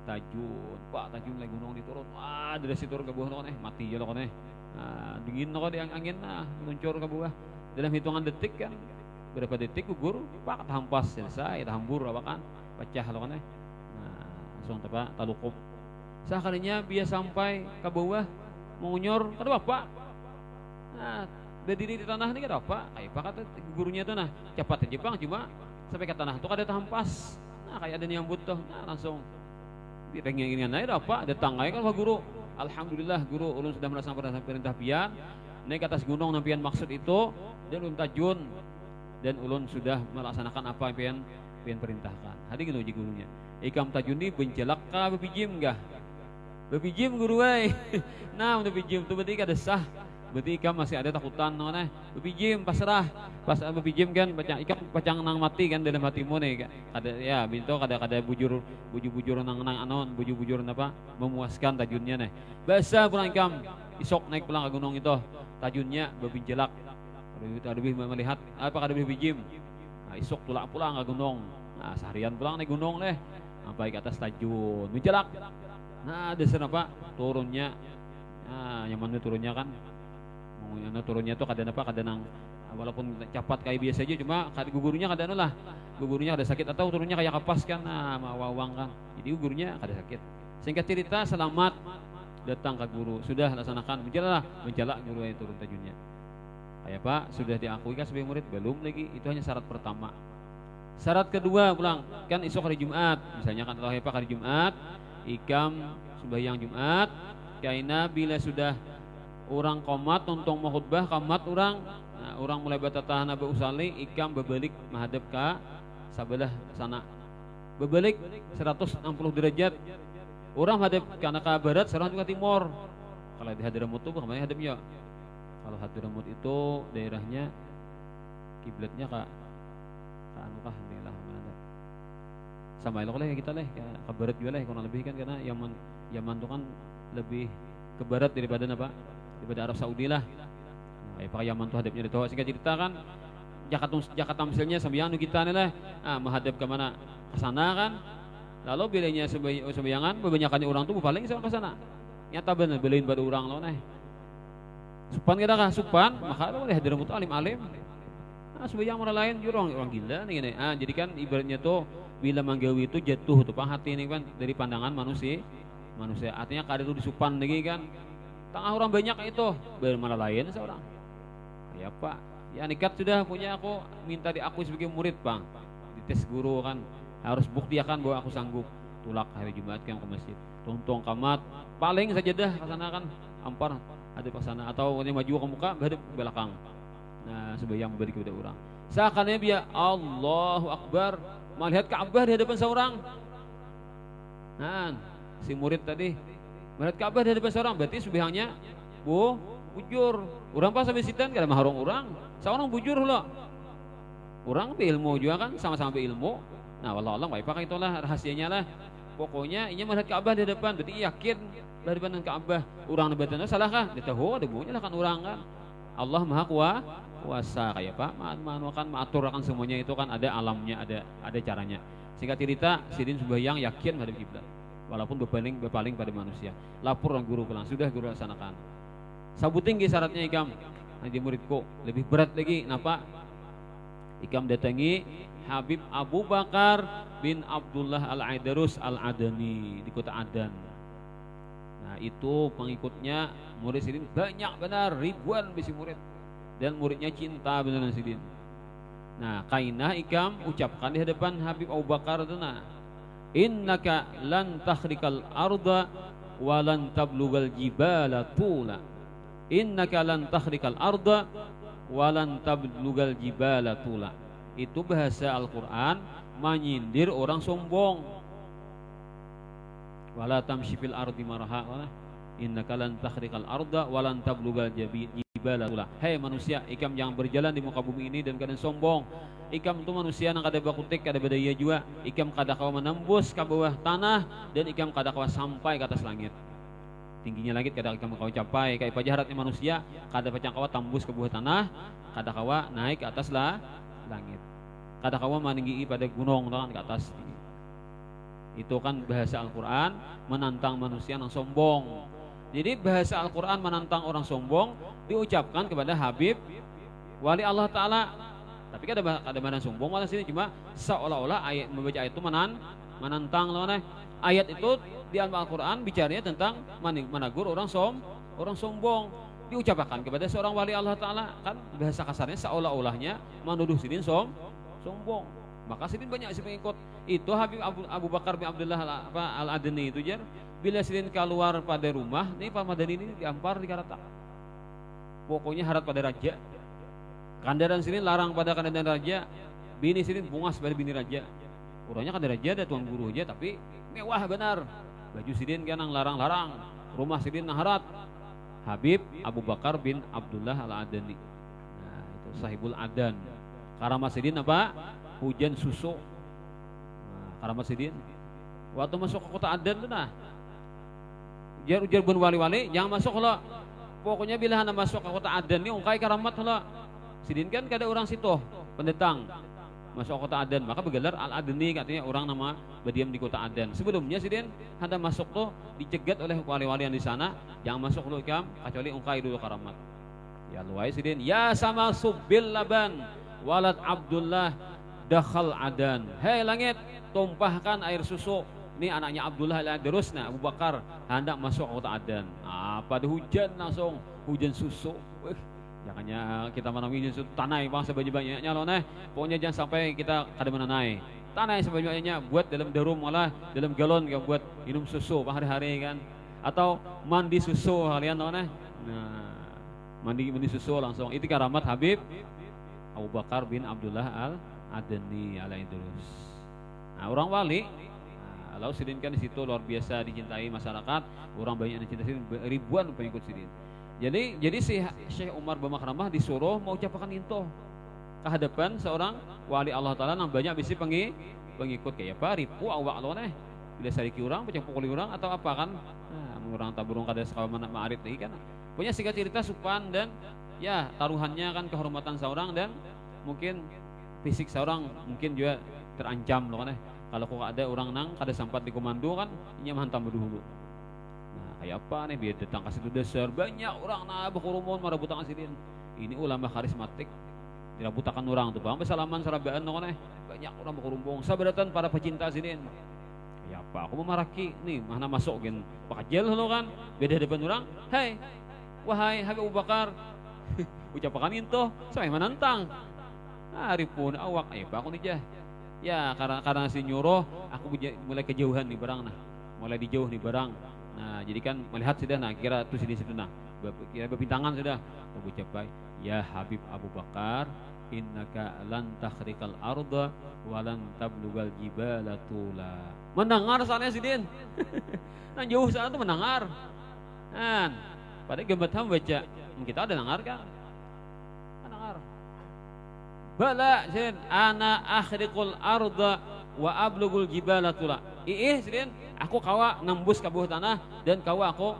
Tajun, Pak tajun lagi gunung diturun. Dari situ turun ke bawah mati ya loh kan. Nah, dingin loh di angin luncur ke bawah. Dalam hitungan detik kan. Berapa detik gugur, Pak hampas selesai, hambur apa kan. Pecah loh kan. Nah, langsung talukup. Sekalinya biasa sampai ke bawah mengunyor, kada Bapak. Nah, berdiri di tanah ini kada Bapak. Kayak Pak kata gurunya tuh cepat Jepang cuma sampai ke tanah tuh kada hampas. Nah, kayak ada yang butuh. Nah, langsung ringan-ringan aja apa datang aja kan Pak Guru. Alhamdulillah guru ulun sudah melaksanakan perintah pian naik ke atas gunung nampian maksud itu dan ulun tajun dan ulun sudah melaksanakan apa yang pian perintahkan. Hadi gitu uji gurunya. Ikam tajun ini bencelak ka bepijim enggak? Bepijim guru we. Nah, udah pijim tuh berarti kada sah. Berarti ikam masih ada takutan nona. Bepijim pasrah. Pas bepijim kan ikam pacang nang mati kan dalam hatimu nih. Kada ya bintu kada bujur nang anon, bujur apa memuaskan tajunnya nih. Biasa pulang ikam isok naik pulang ke gunung itu. Tajunnya bebinjelak. Lebih melihat apa kada bepijim. Nah, isok tulak pulang ke gunung. Nah, seharian pulang naik gunung deh. Sampai ke atas tajun, menjelak. Nah, dasar apa? Turunnya. Nah, yang mana turunnya kan? Yang turunnya tuh kada apa? Kada nang walaupun cepat kayak biasa aja cuma gugurnya kada lah. Gugurnya kada sakit atau turunnya kayak kapas kan. Nah, mawawang kan. Jadi gugurnya kada sakit. Singkat cerita selamat datang ke guru. Sudah laksanakan menjelak guru yang turun tajunnya. Kayak Pak, sudah diakui kan sebagai murid? Belum lagi. Itu hanya syarat pertama. Syarat kedua pulang kan esok hari Jumat, misalnya kan kalau hari Jumat, ikam sembahyang Jumat, kaina bila sudah orang komat untung mau khutbah komat orang, nah, orang mulai batatah nabi usali, ikam berbalik menghadap ke sebelah sana, berbalik 160 derajat, orang hadap karena ke barat, seorang juga timur. Kalau di Hadramut itu kemana hadapnya? Kalau Hadramut itu daerahnya kiblatnya ke anu kah inilah mana sama elok lah kita lah ke barat juga lah kurang lebih kan karena Yaman itu kan lebih ke barat daripada Arab Saudi lah. Nah, pakai Yaman tuh hadapnya di Toha. Singkat cerita kan Jakarta misalnya sambiang kita nih lah menghadap ke mana ke sana kan. Lalu bilanya sembayangan kebanyakan orang tuh paling sama ke sana. Nyata bener belain pada orang loh nih. Supan kita kah supan maka lo lihat Hadramut alim-alim. Sembahyang orang lain orang gila nih gini. Jadi kan ibaratnya tuh bila manggawi itu jatuh tuh hati ini kan dari pandangan manusia. Artinya kada itu disupan lagi kan. Tengah orang banyak itu bermana lain seorang. Ya Pak, ya nikat sudah punya aku minta diakui sebagai murid Bang. Dites guru kan harus buktikan bahwa aku sanggup. Tulak hari Jumat kan ke masjid. Tuntung kamat paling saja dah ke sana kan ampar ada ke sana atau maju ke muka berhadap ke belakang. Nah, sembahyang balik kepada orang. Seakan dia Allahu Akbar melihat Ka'bah di hadapan seorang. Nah, si murid tadi melihat Ka'bah di hadapan seorang berarti sembahyangnya bujur. Orang pas sampai sitan kada maharong orang. Seorang bujur loh. Orang beilmu juga kan sama-sama beilmu. Nah, wallah alam baik pakai itulah rahasianya lah. Pokoknya ini melihat Ka'bah di depan berarti yakin di depan Ka'bah. Orang nebatan salah kah? Dia tahu ada bunyinya lah kan orang kan. Allah Maha Kuasa kayak Pak, mengaturkan semuanya itu kan ada alamnya, ada caranya. Singkat cerita, sidin sembahyang yakin menghadap kiblat, walaupun berpaling pada manusia. Lapor guru pulang, sudah guru laksanakan. Sabu tinggi syaratnya ikam, nanti muridku lebih berat lagi. Kenapa? Ikam datangi Habib Abu Bakar bin Abdullah Al-Aidarus Al-Adani di kota Adan. Nah itu pengikutnya murid sidin banyak benar, ribuan bisi murid. Dan muridnya cinta benar sidin. Nah kainah ikam ucapkan di hadapan Habib Abu Bakar itu nah, innaka lan takhrikal arda wa lan tablugal jibala tula. Innaka lan takhrikal arda wa lan tablugal jibala tula. Itu bahasa Al-Qur'an menyindir orang sombong. Wala tamshi fil ardi marha. Innaka lan takhrikal arda wa lan tablugal jibala tula. Hei manusia, ikam jangan berjalan di muka bumi ini dan keadaan sombong. Ikam itu manusia yang kada bakutik, kada badaya juga. Ikam kada kawa menembus ke bawah tanah dan ikam kada kawa sampai ke atas langit. Tingginya langit kada ikam kawa capai. Kayak pajaharatnya manusia, kada pacang kawa tembus ke bawah tanah, kada kawa naik ke atas langit. Kada kawa meninggi pada gunung kan ke atas. Itu kan bahasa Al-Qur'an menantang manusia yang sombong. Jadi bahasa Al-Qur'an menantang orang sombong diucapkan kepada Habib wali Allah Ta'ala. Tapi kadang-kadang sombong malah sini cuma seolah-olah ayat membaca ayat itu menantang lawan. Ayat itu di Al-Qur'an bicaranya tentang menegur orang sombong. Diucapkan kepada seorang wali Allah Ta'ala, kan bahasa kasarnya seolah-olahnya menuduh sidin sombong. Maka sidin banyak si pengikut. Itu Habib Abu Bakar bin Abdullah Al-Adani itu jar. Bila sidin keluar pada rumah, nih Pak Madani ini diampar di Karatak. Pokoknya harap pada raja. Kandaran sidin larang pada kandaran raja. Bini sidin bungas pada bini raja. Orangnya kandaran raja ada tuan guru aja tapi mewah benar. baju sidin kan nang larang-larang, rumah sidin nang harat. Habib Abu Bakar bin Abdullah Al-Adani. Nah, itu sahibul adan. Karamat sidin apa? Hujan susu. Nah, karamat sidin. Waktu masuk ke kota Adan tuh nah. Ujar bun wali-wali, jangan masuk lo. Pokoknya bila anda masuk ke kota Adan nih, ungkai karamat lo. Sidin kan kada orang situ, pendatang. Masuk ke kota Adan, maka bergelar Al-Adani, katanya orang nama berdiam di kota Adan. Sebelumnya sidin anda masuk tuh dicegat oleh wali-wali yang di sana, jangan masuk lo kam, kecuali ungkai dulu karamat. Ya luai sidin, ya sama subil laban, walad Abdullah dakhal Adan. Hei langit, tumpahkan air susu. Ini anaknya Abdullah al-Adarusna, Abu Bakar hendak masuk ke kota Adan. Pada hujan langsung, hujan susu. Jangannya kita menanami hujan susu, tanai bang sebanyak-banyaknya loh nah. Pokoknya jangan sampai kita kada menanai. Tanai sebanyak-banyaknya, buat dalam darum malah dalam galon yang buat minum susu hari-hari kan. Atau mandi susu kalian loh nah. Nah, mandi susu langsung. Itu karamat Habib Abu Bakar bin Abdullah al-Adani al-Idrus. Nah, orang wali kalau sidin kan di situ luar biasa dicintai masyarakat, orang banyak yang dicintai sidin, ribuan pengikut sidin. Jadi si Syekh Umar bin Makramah disuruh mau ucapkan into ke hadapan seorang wali Allah Taala yang banyak bisi pengikut kayak apa ribu awak lo nih. Bila sariki orang, pecah pukuli orang atau apa kan? Nah, orang taburung kada sekawan ma'arif lagi kan. Punya singkat cerita supan dan ya taruhannya kan kehormatan seorang dan mungkin fisik seorang mungkin juga terancam loh kan. Kalau kok ada orang nang kada sempat di komando kan ini menghantam dulu. Nah, kayak apa nih biar datang kasih itu dasar banyak orang nah berkerumun marabutan asidin. Ini ulama karismatik. Dirabutakan orang tuh bang bersalaman sarabaan nong banyak orang berkerumpung sabaratan para pecinta asidin. Kayak apa aku memaraki nih mana masuk gen pakajel lo kan beda depan orang. Hei wahai Habib Abu Bakar ucapakan itu saya menantang. Hari pun awak pak aku nih jah. Ya karena si nyuruh aku mulai kejauhan nih barang nah mulai dijauh nih barang nah jadi kan melihat sudah nah kira tuh sini sudah nah kira berpintangan sudah aku ucapai ya Habib Abu Bakar innaka lan takhriqal arda wa lan tablugal jibala tula mendengar soalnya sidin nah jauh sana tuh mendengar kan pada gambar ham baca kita ada dengar kan mendengar bala sin ana akhriqul arda wa ablugul jibala tula. Sidin aku kawa nembus ke bawah tanah dan kawa aku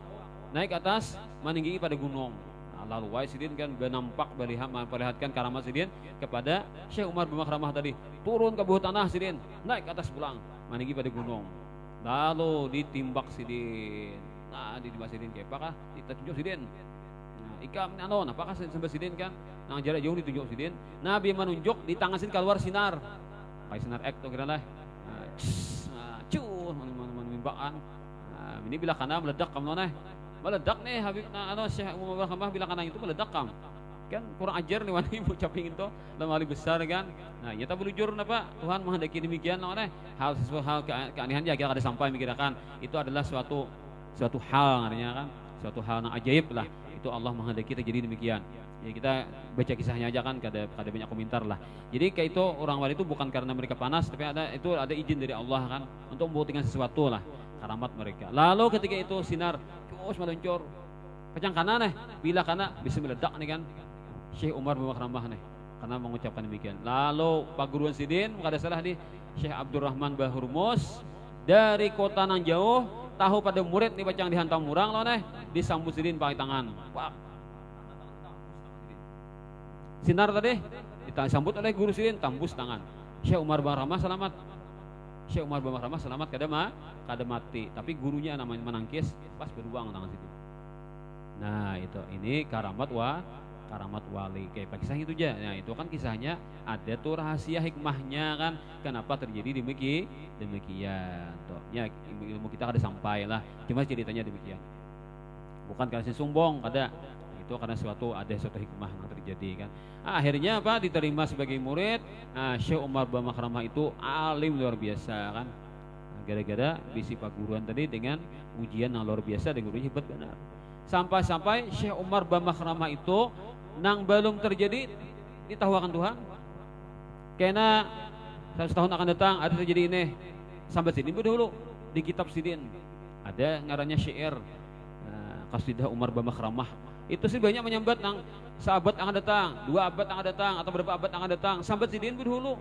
naik atas meninggi pada gunung. Nah, lalu wai sidin kan benampak memperlihatkan karamat sidin kepada Syekh Umar bin Makramah tadi. Turun ke bawah tanah sidin, naik ke atas pulang meninggi pada gunung. Lalu ditimbak sidin. Nah, ditimbak sidin kayak apakah? Ditunjuk sidin. Ikam anon apakah sampai sidin kan nang jarak jauh ditunjuk sidin Nabi menunjuk di tangan sidin keluar sinar kayak sinar ek tuh kira lah cuh mimbaan ini bila kana meledak kamu nih meledak nih Habib Syekh Umar bin bila kana itu meledak kam kan kurang ajar nih wani ucapin itu dalam hal besar kan nah ya tak belujur apa Tuhan menghendaki demikian nih sesuatu hal keanehan ya kita ada sampai mikirkan itu adalah suatu hal artinya kan suatu hal yang ajaib lah itu Allah menghendaki terjadi demikian. Ya kita baca kisahnya aja kan kada banyak komentar lah. Jadi kayak itu orang wali itu bukan karena mereka panas tapi ada izin dari Allah kan untuk membuktikan sesuatu lah karamat mereka. Lalu ketika itu sinar terus meluncur pecang kanan bila kana bisa meledak nih kan Syekh Umar bin Makramah nih karena mengucapkan demikian. Lalu Pak Guruan Sidin kada salah di Syekh Abdurrahman Bahurmus dari kota nang jauh tahu pada murid nih bacang dihantam murang loh disambut sidin pakai tangan. Wah. Sinar tadi disambut oleh guru sidin tambus tangan. Syekh Umar bin Makramah selamat. Syekh Umar bin Makramah selamat kada mati, tapi gurunya namanya menangkis pas beruang tangan sidin. Nah, itu ini karamat wali kayak kisah itu aja. Nah, itu kan kisahnya ada tuh rahasia hikmahnya kan kenapa terjadi demikian. Tuh, ya ilmu kita kada sampai lah. Cuma ceritanya demikian. Bukan karena sombong, kada. Itu karena suatu hikmah yang terjadi kan. Akhirnya apa? Diterima sebagai murid. Syekh Umar bin Makramah itu alim luar biasa kan. Gara-gara bisi paguruan tadi dengan ujian yang luar biasa dan gurunya hebat benar. Sampai-sampai Syekh Umar bin Makramah itu nang belum terjadi ditahukan Tuhan. Karena 100 tahun akan datang ada terjadi ini sampai sini dulu di kitab sidin Ada ngarannya syair qasidah Umar Bamakramah. Itu sih banyak menyambat nang sahabat akan datang, 2 abad akan datang atau berapa abad akan datang. Sambat sidin dulu.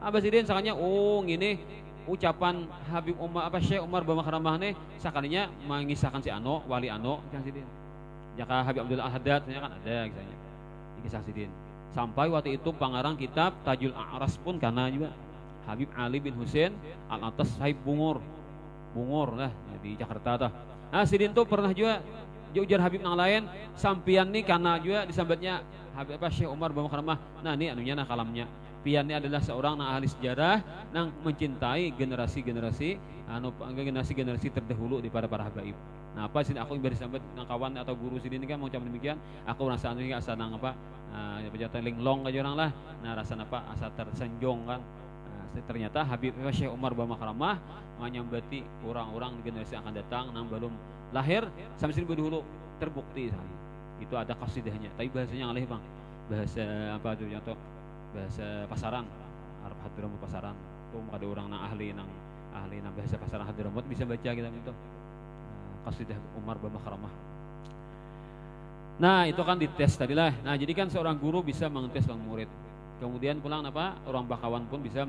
Abah sidin sakanya ngini ucapan Habib Umar Syekh Umar Bamakramah nih sakalinya mengisahkan si Ano, wali Ano yang sidin. Jaka Habib Abdul Ahad kan ada kisahnya. Kisah sidin. Sampai waktu itu pengarang kitab Tajul A'ras pun karena juga Habib Ali bin Husain Al-Atas Sahib Bungur lah di Jakarta tuh. Nah sidin tuh pernah juga ujar Habib yang lain sampian nih karena juga disambatnya Habib Syekh Umar Bamakramah. Nah ini anunya nah kalamnya. Pian ini adalah seorang ahli sejarah yang mencintai generasi-generasi terdahulu daripada para habaib. Nah apa sih aku ibarat sambat nang kawan atau guru sidin kan mau ucap demikian, aku rasa anu asa nang apa pejatan linglong aja orang lah. Nah rasa apa asa tersenjong kan. Ternyata Habib Syekh Umar Bamakramah menyambati orang-orang generasi yang akan datang nang belum lahir sampai sini dulu terbukti sekali. Itu ada qasidahnya. Tapi bahasanya alih bang. Bahasa apa tuh contoh? Bahasa pasaran. Arab Hadramut pasaran. Tuh ada orang nang ahli nang bahasa pasaran Hadramut bisa baca kita itu. Qasidah Umar Bamakramah. Nah itu kan dites tadilah. Nah jadi kan seorang guru bisa mengetes sang murid. Kemudian pulang apa orang bakawan pun bisa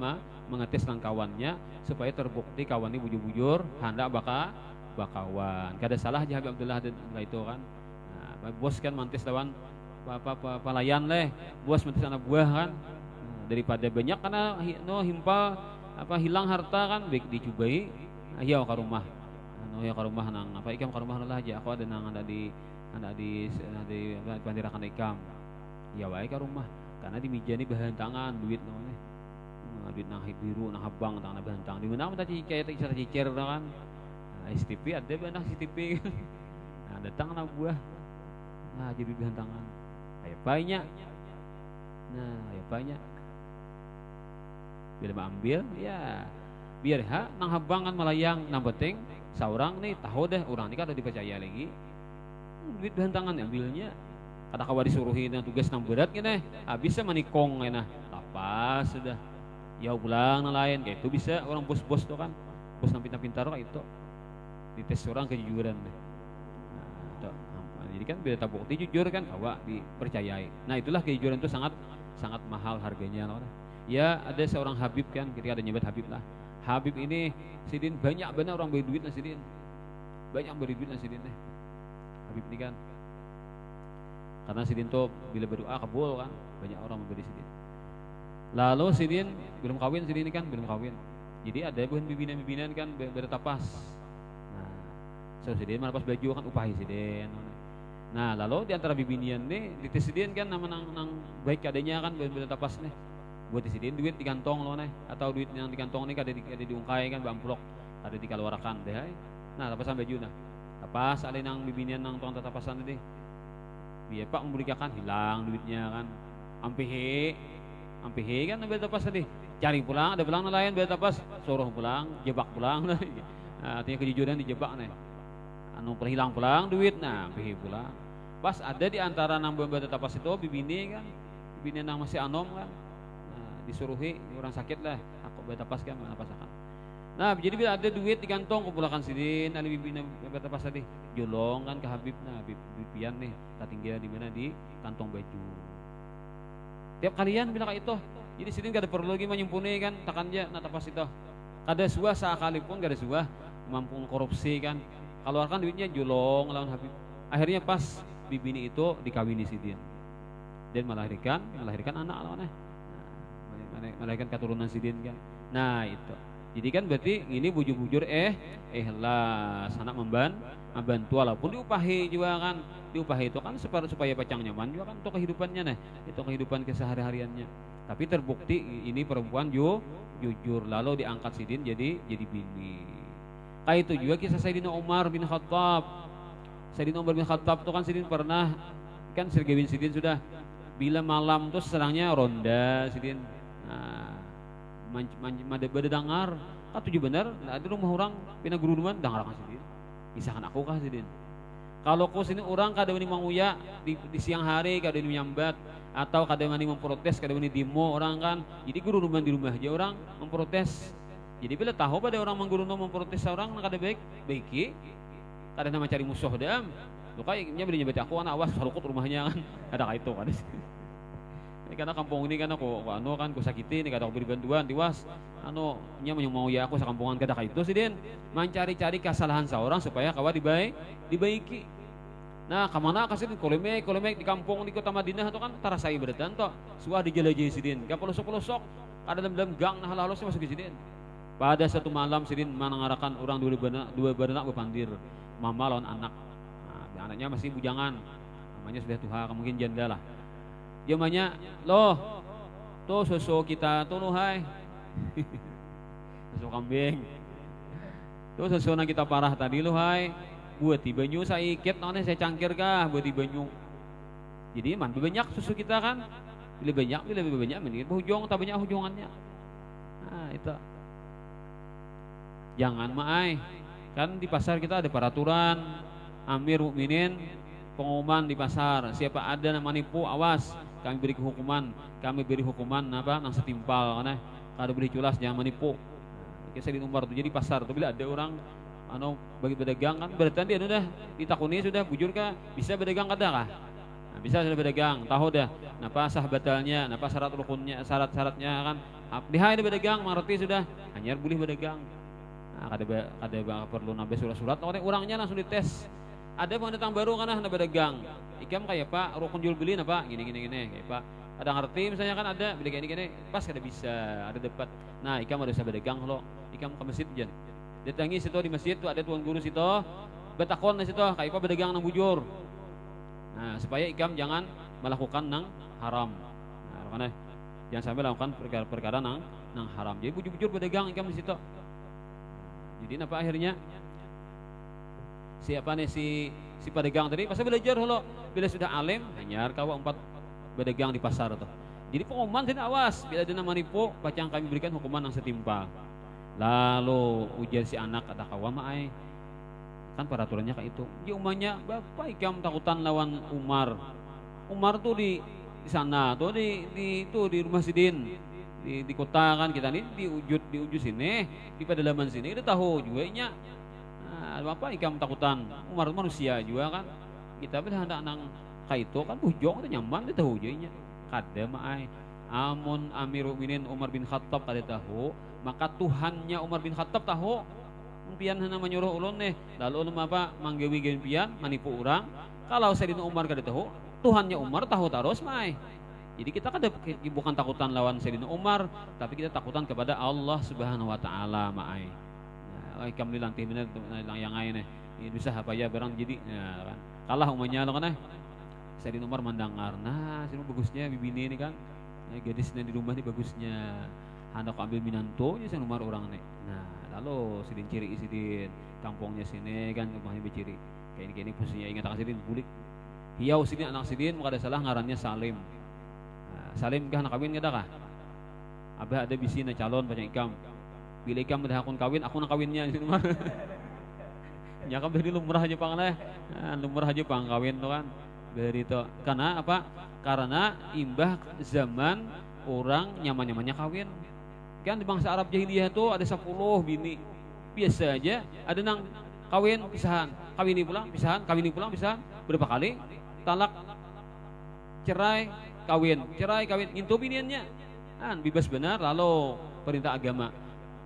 mengetes lang kawannya supaya terbukti kawan ini bujur-bujur hendak bakawan. Kada salah aja Habib Abdullah itu kan. Nah, bos kan mantis lawan pelayan leh, bos mantis anak buah kan. Daripada banyak karena himpal hilang harta kan baik dicobai. Ayo ke rumah. Ya ke rumah nang ikam ke rumah lah aja. Aku ada nang ada di pandirakan ikam. Ya wae ke rumah. Karena di meja ini bahan tangan duit namanya duit nang biru nang habang tangan bahan tangan di mana tadi kayak cara cicer kan STP ada banyak STP nah datang anak buah nah jadi bahan tangan kayak banyak bila ambil ya biar nang habang kan melayang nang penting seorang nih tahu deh orang ini kan udah dipercaya lagi duit bahan tangan ambilnya kata kawa disuruhin dengan tugas nang berat gini, bisa manikong nah lapas sudah, ya pulang nang lain kayak itu bisa orang bos-bos tuh kan, bos nang pintar-pintar kayak itu, dites orang kejujuran deh. Nah, jadi kan beda bukti jujur kan, kawa dipercayai. Nah itulah kejujuran itu sangat mahal harganya loh. Ya ada seorang Habib kan, ketika ada nyebut Habib lah, Habib ini sidin banyak benar orang beri duit lah sidin, banyak beri duit lah sidin deh, Habib ini kan. Karena sidin tuh bila berdoa kabul kan banyak orang memberi sidin. Lalu sidin belum kawin sidin ini kan belum kawin. Jadi ada bukan bibinan kan bertapas. Nah, sidin mana pas baju kan upahi sidin. Nah lalu di antara bibinian nih di sidin kan nama nang baik adanya kan bertapas nih. Buat di sidin duit di kantong loh nih atau duit yang di kantong nih ada diungkai kan bamplok ada dikeluarkan deh. Nah tapasan baju nah. Tapas ada nang bibinian nang tong tapasan tadi. Biar Pak memberikan hilang duitnya kan ampehe kan beda tapas tadi cari pulang ada pulang nelayan beda tapas suruh pulang jebak pulang nah, artinya kejujuran dijebak nih anu perhilang pulang duit nah ampehe pulang pas ada di antara nang beda tapas itu bibini nang masih anom kan disuruhi orang sakit lah aku beda tapas kan mana pasakan. Nah jadi bila ada duit di kantong kumpulkan sidin ali bibina beta pas tadi jolong kan ke Habib nah Habib pian nih tak tinggal di mana di kantong baju. Tiap kalian bila kayak itu jadi sidin kada perlu lagi menyempuni kan takannya nah tapas itu. Kada suah sekalipun kada suah mampu korupsi kan keluarkan duitnya jolong lawan Habib. Akhirnya pas bibini itu dikawini sidin dan melahirkan anak lawannya. Nah, melahirkan keturunan sidin kan. Nah itu. Jadi kan berarti ini bujur-bujur ikhlas anak membantu walaupun diupahi juga kan diupahi itu kan supaya pacang nyaman juga kan untuk kehidupannya nah itu kehidupan kesehari-hariannya tapi terbukti ini perempuan jujur lalu diangkat sidin jadi bini kayak itu juga kisah Sayyidina Umar bin Khattab itu kan sidin pernah kan sergawin sidin sudah bila malam tuh serangnya ronda sidin beda dangar tujuh benar ada rumah orang pina guru duman dangar kan sidin misalkan aku kah sidin kalau kau sini orang kadang ini manguya di siang hari kadang ini menyambat atau kadang ini memprotes kadang ini demo orang kan jadi guru duman di rumah aja orang memprotes Jadi bila tahu pada orang mengguruno memprotes orang kada baik baiki, kada nama cari musuh dam. Lu kayaknya belinya berarti aku anak awas harukut rumahnya kan. Ada kaitu kan. Ini karena kampung ini kan aku kan ku sakiti ini kada aku beri bantuan tiwas nya mau ya aku sakampungan kada kaitu sih den. Mencari-cari kesalahan seorang supaya kawa dibaiki. Nah, kemana kasih kolemek di kampung di kota Madinah itu kan tarasai berdan toh. Suah dijelajahi sidin. Gak pelosok-pelosok ada dalam gang nah halus masuk ke sidin. Pada satu malam sidin menangarakan orang dua beranak berpandir. Mama lawan anak. Nah, anaknya masih bujangan. Namanya sudah tua, mungkin janda lah. Dia banyak, loh, tuh susu kita tuh loh hai. Susu kambing. Tuh susu na kita parah tadi loh hai. Buat di banyu saya iket, nanti saya cangkir kah buat di banyu. Jadi man, banyak susu kita kan. Bila lebih banyak mendingan hujung, tak banyak hujungannya. Nah itu. Jangan maai. Kan di pasar kita ada peraturan Amir Mukminin pengumuman di pasar, siapa ada nama nipu awas kami beri hukuman apa nang setimpal karena kada beri culas jangan menipu. Kisah di nomor 7 di pasar tuh bila ada orang bagi pedagang kan berarti dia sudah ditakuni sudah bujur kah bisa pedagang kada kah? Nah, bisa sudah pedagang tahu dah napa sah batalnya napa syarat rukunnya syarat-syaratnya kan lihai ada pedagang mengerti sudah hanya boleh pedagang. Nah, kada perlu nambah surat-surat orangnya langsung dites. Ada pendatang baru kan ada pedagang. Ikam kayak Pak rukun jual beli napa gini kayak Pak. Ada ngerti misalnya kan ada beli gini pas kada bisa ada dapat. Nah, ikam ada bisa pedagang lo. Ikam ke masjid jan. Datangi situ di masjid tuh ada tuan guru situ. Betakon di situ kayak Pak pedagang nang bujur. Nah, supaya ikam jangan melakukan nang haram. Nah, makanya jangan sampai melakukan perkara nang haram. Jadi bujur-bujur pedagang ikam di situ. Jadi apa akhirnya siapa nih si pedagang tadi pasti belajar lo bila sudah alim hanyar kawa 4 pedagang di pasar tuh. Jadi pengumuman tidak awas bila ada nama nipu pacang kami berikan hukuman yang setimpal. Lalu ujar si anak ada kawa maai kan peraturannya kayak itu. Di umahnya bapak ikam takutan lawan Umar tuh di sana tuh di rumah sidin di kota kan kita nih di ujud sini di pedalaman sini kita tahu juga nya. Nah, apa ikam takutan Umar manusia juga kan kita pun hendak nang kaitu kan bujong itu nyaman dia tahu jadinya kada maai amun Amirul Mukminin Umar bin Khattab kada tahu maka Tuhannya Umar bin Khattab tahu pian hana menyuruh ulun nih lalu ulun apa manggawi pian manipu orang kalau Sayyidina Umar kada tahu Tuhannya Umar tahu terus maai. Jadi kita kada bukan takutan lawan Sayyidina Umar tapi kita takutan kepada Allah Subhanahu wa taala maai. Ikam dilantih bener yang lain ini bisa apa ya barang jadi ya, kan kalah umumnya lo kan Sayyidina Umar mendengar nah sini bagusnya bibini ini kan gadisnya di rumah ini bagusnya hendak ambil minanto ya Sayyidina Umar orang nih nah lalu sidin ciri sidin kampungnya sini kan rumahnya berciri kayak ini posisinya ingat akan sidin bulik hiau sidin anak sidin muka ada salah ngarannya Salim nah, Salim kah anak kawin kada kah abah ada bisi na calon banyak ikam bila ikam dah akun kawin, aku nak kawinnya di sini mah. Nyakam dari lumrah aja pang lah, lumrah aja pang kawin tu kan. Dari itu, karena apa? Karena imbah zaman orang nyaman-nyamannya kawin. Kan di bangsa Arab jahiliyah tu ada 10 bini. Biasa aja, ada nang kawin pisahan, kawini pulang pisahan, kawini pulang pisahan. Berapa kali? Talak, cerai, kawin, intu biniannya. Kan bebas benar lalu perintah agama.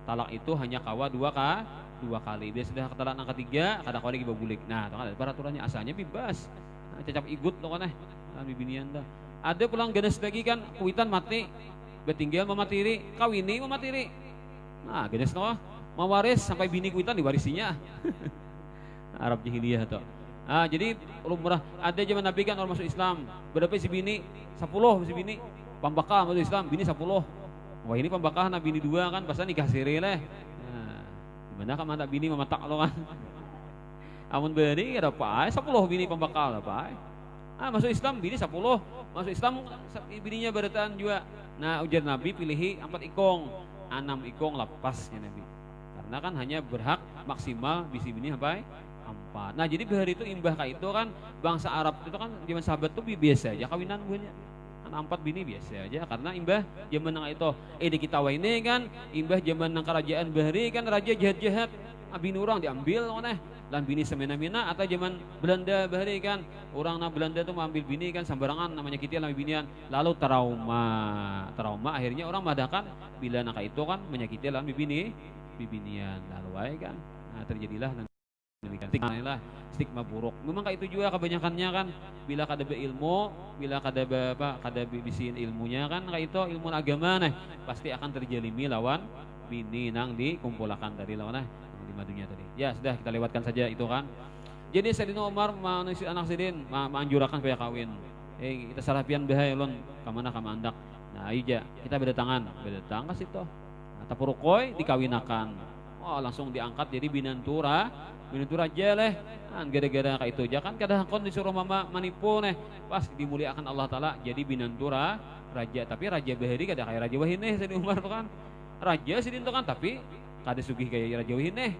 Talak itu hanya kawa 2 kali. Dia sudah talak yang ketiga, kada kali lagi babulik. Nah, itu kan ada peraturannya asalnya bebas. Nah, cacap igut lo kan bibinian dah. Ada pulang ganas lagi kan kuitan mati, betinggal mematiri, kawini mematiri. Nah, ganas lo mewaris sampai bini kuitan diwarisinya. Arab jahiliyah tuh. Ah, jadi lumrah ada zaman Nabi kan orang masuk Islam, berapa si bini? 10 si bini. Pambakal masuk Islam, bini 10. Wah ini pembakahan na bini 2 kan pasal nikah siri leh. Nah, gimana kan mata bini mematak lo kan. Amun beri ada apa? 10 bini pembakal apa? Masuk Islam bini 10. Masuk Islam bininya berataan juga. Nah, ujar Nabi pilihi 4 ikong. 6 ikong lepasnya Nabi. Karena kan hanya berhak maksimal bisi bini apa? 4. Nah, jadi hari itu imbah kayak itu kan bangsa Arab itu kan zaman sahabat tuh biasa aja kawinan buahnya. Kan 4 bini biasa aja karena imbah zaman nang itu di kita ini kan imbah zaman nang kerajaan bahari kan raja jahat-jahat bini orang diambil oneh lan bini semena-mena atau zaman Belanda bahari kan orang na Belanda tuh mengambil bini kan sembarangan namanya kita lama binian lalu trauma akhirnya orang madahkan bila nak itu kan menyakiti lan bibinian lalu wae kan terjadilah stigma buruk. Memang kayak itu juga kebanyakannya kan bila kada berilmu, bila kada bisin ilmunya kan kayak itu ilmu agama nah pasti akan terjalimi lawan bini nang dikumpulkan tadi lawan di madunya tadi. Ya sudah kita lewatkan saja itu kan. Jadi Sayyidina Umar manusia anak Sidin menganjurkan supaya kawin. Kita sarapian bahaya lon kamana kamandak. Nah iya kita berdatangan ke situ. Nah, tapurukoi dikawinakan. Oh langsung diangkat jadi binantura aja leh gara-gara kayak itu aja kan kadang kon disuruh mama manipu nih pas dimuliakan Allah Ta'ala jadi binantura raja tapi raja bahari kada kayak raja wahineh Sayyidina Umar tuh kan raja Sidin tuh kan tapi kada sugih kayak raja wahineh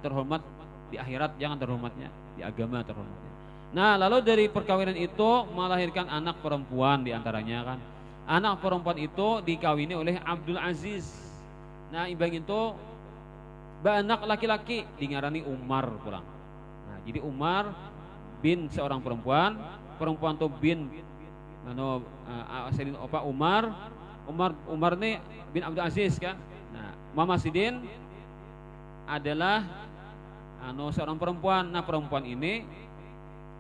terhormat di akhirat jangan terhormatnya di agama terhormatnya. Nah lalu dari perkawinan itu melahirkan anak perempuan diantaranya kan anak perempuan itu dikawini oleh Abdul Aziz. Nah ibang itu anak laki-laki dingarani Umar pulang. Nah, jadi Umar bin seorang perempuan tuh bin Sayyidina Umar nih bin Abdul Aziz kan. Nah, Mama Sidin adalah seorang perempuan. Nah, perempuan ini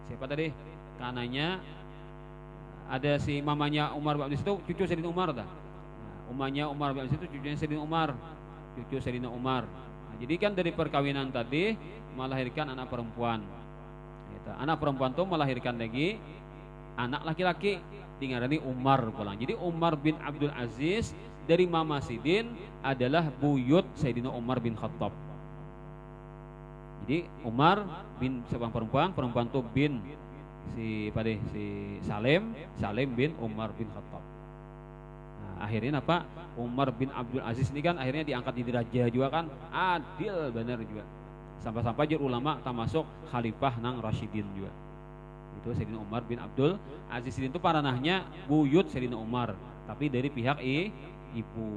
siapa tadi? Kananya ada si mamanya Umar bin Abdul Aziz itu cucu Sayyidina Umar dah. Nah, umanya Umar bin Abdul Aziz itu cucunya Sayyidina Umar. Cucu Sayyidina Umar. Jadi kan dari perkawinan tadi melahirkan anak perempuan. Anak perempuan tuh melahirkan lagi anak laki-laki dingarani Umar pulang. Jadi Umar bin Abdul Aziz dari Mama Sidin adalah buyut Sayyidina Umar bin Khattab. Jadi Umar bin seorang perempuan tuh bin si Salim bin Umar bin Khattab. Nah, akhirnya apa? Umar bin Abdul Aziz ini kan akhirnya diangkat jadi raja juga kan adil benar juga sampai-sampai jadi ulama termasuk khalifah nang Rasyidin juga itu Sayyidina Umar bin Abdul Aziz itu paranahnya buyut Sayyidina Umar tapi dari pihak ibu.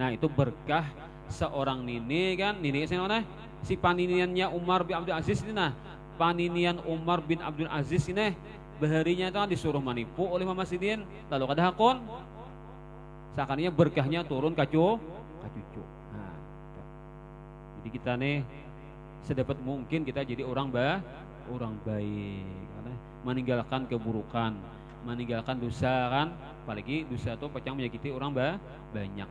Nah itu berkah seorang nini kan nini si paniniannya Umar bin Abdul Aziz ini nah paninian Umar bin Abdul Aziz ini baharinya itu kan disuruh manipu oleh Mama Sidin lalu kada hakon seakannya berkahnya turun ke cucu. Nah, jadi kita nih sedapat mungkin kita jadi orang baik, meninggalkan keburukan, meninggalkan dosa kan, apalagi dosa itu pecah menyakiti orang banyak.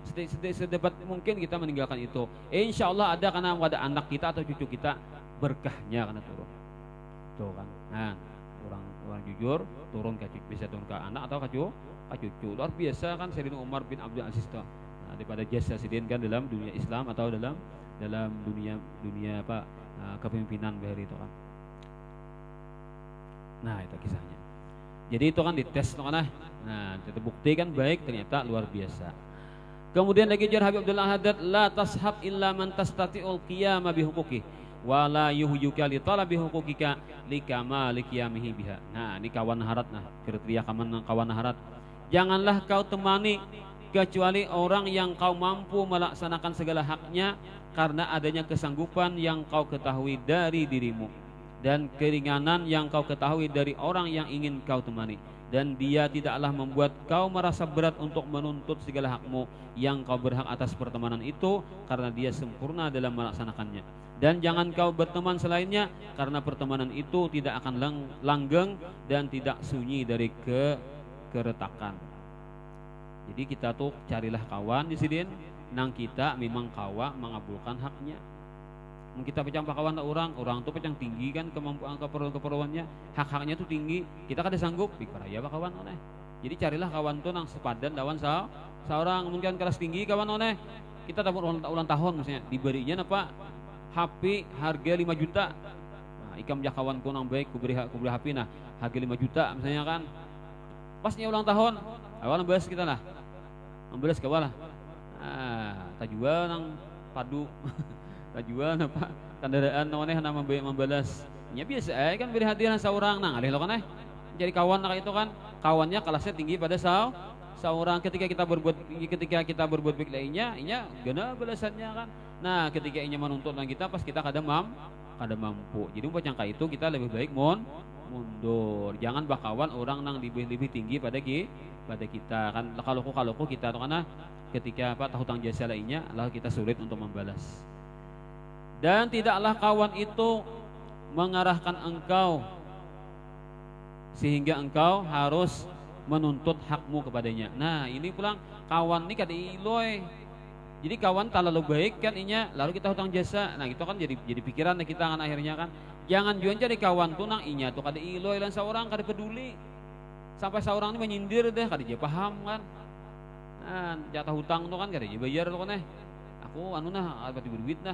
Sedapat mungkin kita meninggalkan itu. Insya Allah ada karena ada anak kita atau cucu kita berkahnya karena turun. Tuh kan. Nah, orang jujur turun ke cucu, bisa turun ke anak atau ke cucu. Luar biasa kan Sayyidina Umar bin Abdul Aziz tuh. Nah, daripada jasa Sidin kan dalam dunia Islam atau dalam dunia kepemimpinan bahari itu kan. Nah, itu kisahnya. Jadi itu kan dites tuh kan. Nah, terbukti kan baik ternyata luar biasa. Kemudian lagi jar Habib Abdullah Haddad la tashab illa man tastati'ul qiyama bihuquqi wa la yuhyuka li talabi huquqika likamali qiyamihi biha. Nah, ini kawan harat nah, kriteria kawan harat. Janganlah kau temani kecuali orang yang kau mampu melaksanakan segala haknya karena adanya kesanggupan yang kau ketahui dari dirimu dan keringanan yang kau ketahui dari orang yang ingin kau temani dan dia tidaklah membuat kau merasa berat untuk menuntut segala hakmu yang kau berhak atas pertemanan itu karena dia sempurna dalam melaksanakannya dan jangan kau berteman selainnya karena pertemanan itu tidak akan langgeng dan tidak sunyi dari keretakan. Jadi kita tuh carilah kawan di sini nang kita memang kawa mengabulkan haknya. Kita pecah kawan orang tuh pecah tinggi kan kemampuan keperluannya hak-haknya tuh tinggi kita kada sanggup bikaraya kawan oleh. Jadi carilah kawan tuh nang sepadan lawan seorang mungkin kelas tinggi kawan oleh kita dapat ulang tahun misalnya diberinya apa HP harga 5 juta. Nah, ikam kawanku nang baik kuberi HP nah harga 5 juta misalnya kan pasnya ulang tahun awal bahas kita lah membelas kawan lah tajuan nang padu tajuan apa kendaraan noneh nama membalas nya biasa kan beri hadiah seorang nang alih lo kan jadi kawan kayak itu kan, kawannya kelasnya tinggi pada seorang. Ketika kita berbuat baik lainnya, inya gana balasannya kan. Nah, ketika inya menuntut kita pas kita kada mampu. Jadi macam kayak itu kita lebih baik mundur. Jangan bakawan orang nang lebih tinggi pada kita kan. Kalau kita tuh karena ketika tahu hutang jasa lainnya, lalu kita sulit untuk membalas. Dan tidaklah kawan itu mengarahkan engkau sehingga engkau harus menuntut hakmu kepadanya. Nah, ini pulang kawan ini kada iloy. Jadi kawan terlalu baik kan inya, lalu kita hutang jasa. Nah, itu kan jadi pikiran kita kan akhirnya kan. Jangan juga jadi kawan tuh nang inya tuh kada iloy lan seorang kada peduli. Sampai seorang ini menyindir deh, kada dia paham kan. Nah, jatah hutang tuh kan kada dia bayar tuh kan. Aku ada duit nah.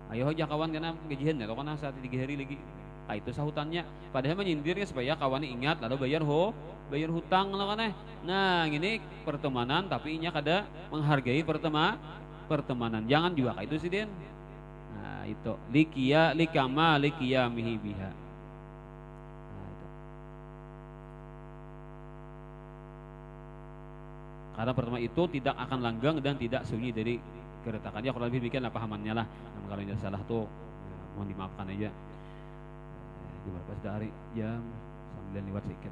Ayo aja kawan karena gajian ya, kan saat 3 hari lagi. Nah, itu sahutannya. Padahal menyindirnya supaya kawannya ingat lalu bayar hutang lah kan. Nah, ini pertemanan tapi inya kada menghargai pertemanan. Jangan juga kayak itu sih Den. Nah, itu likia mihi biha. Nah, itu. Karena pertama itu tidak akan langgang dan tidak sunyi dari keretakan. Ya kurang lebih bikin lah pahamannya lah. Nah, kalau ini salah tuh mohon dimaafkan aja. Berapa dari jam 9 lewat sedikit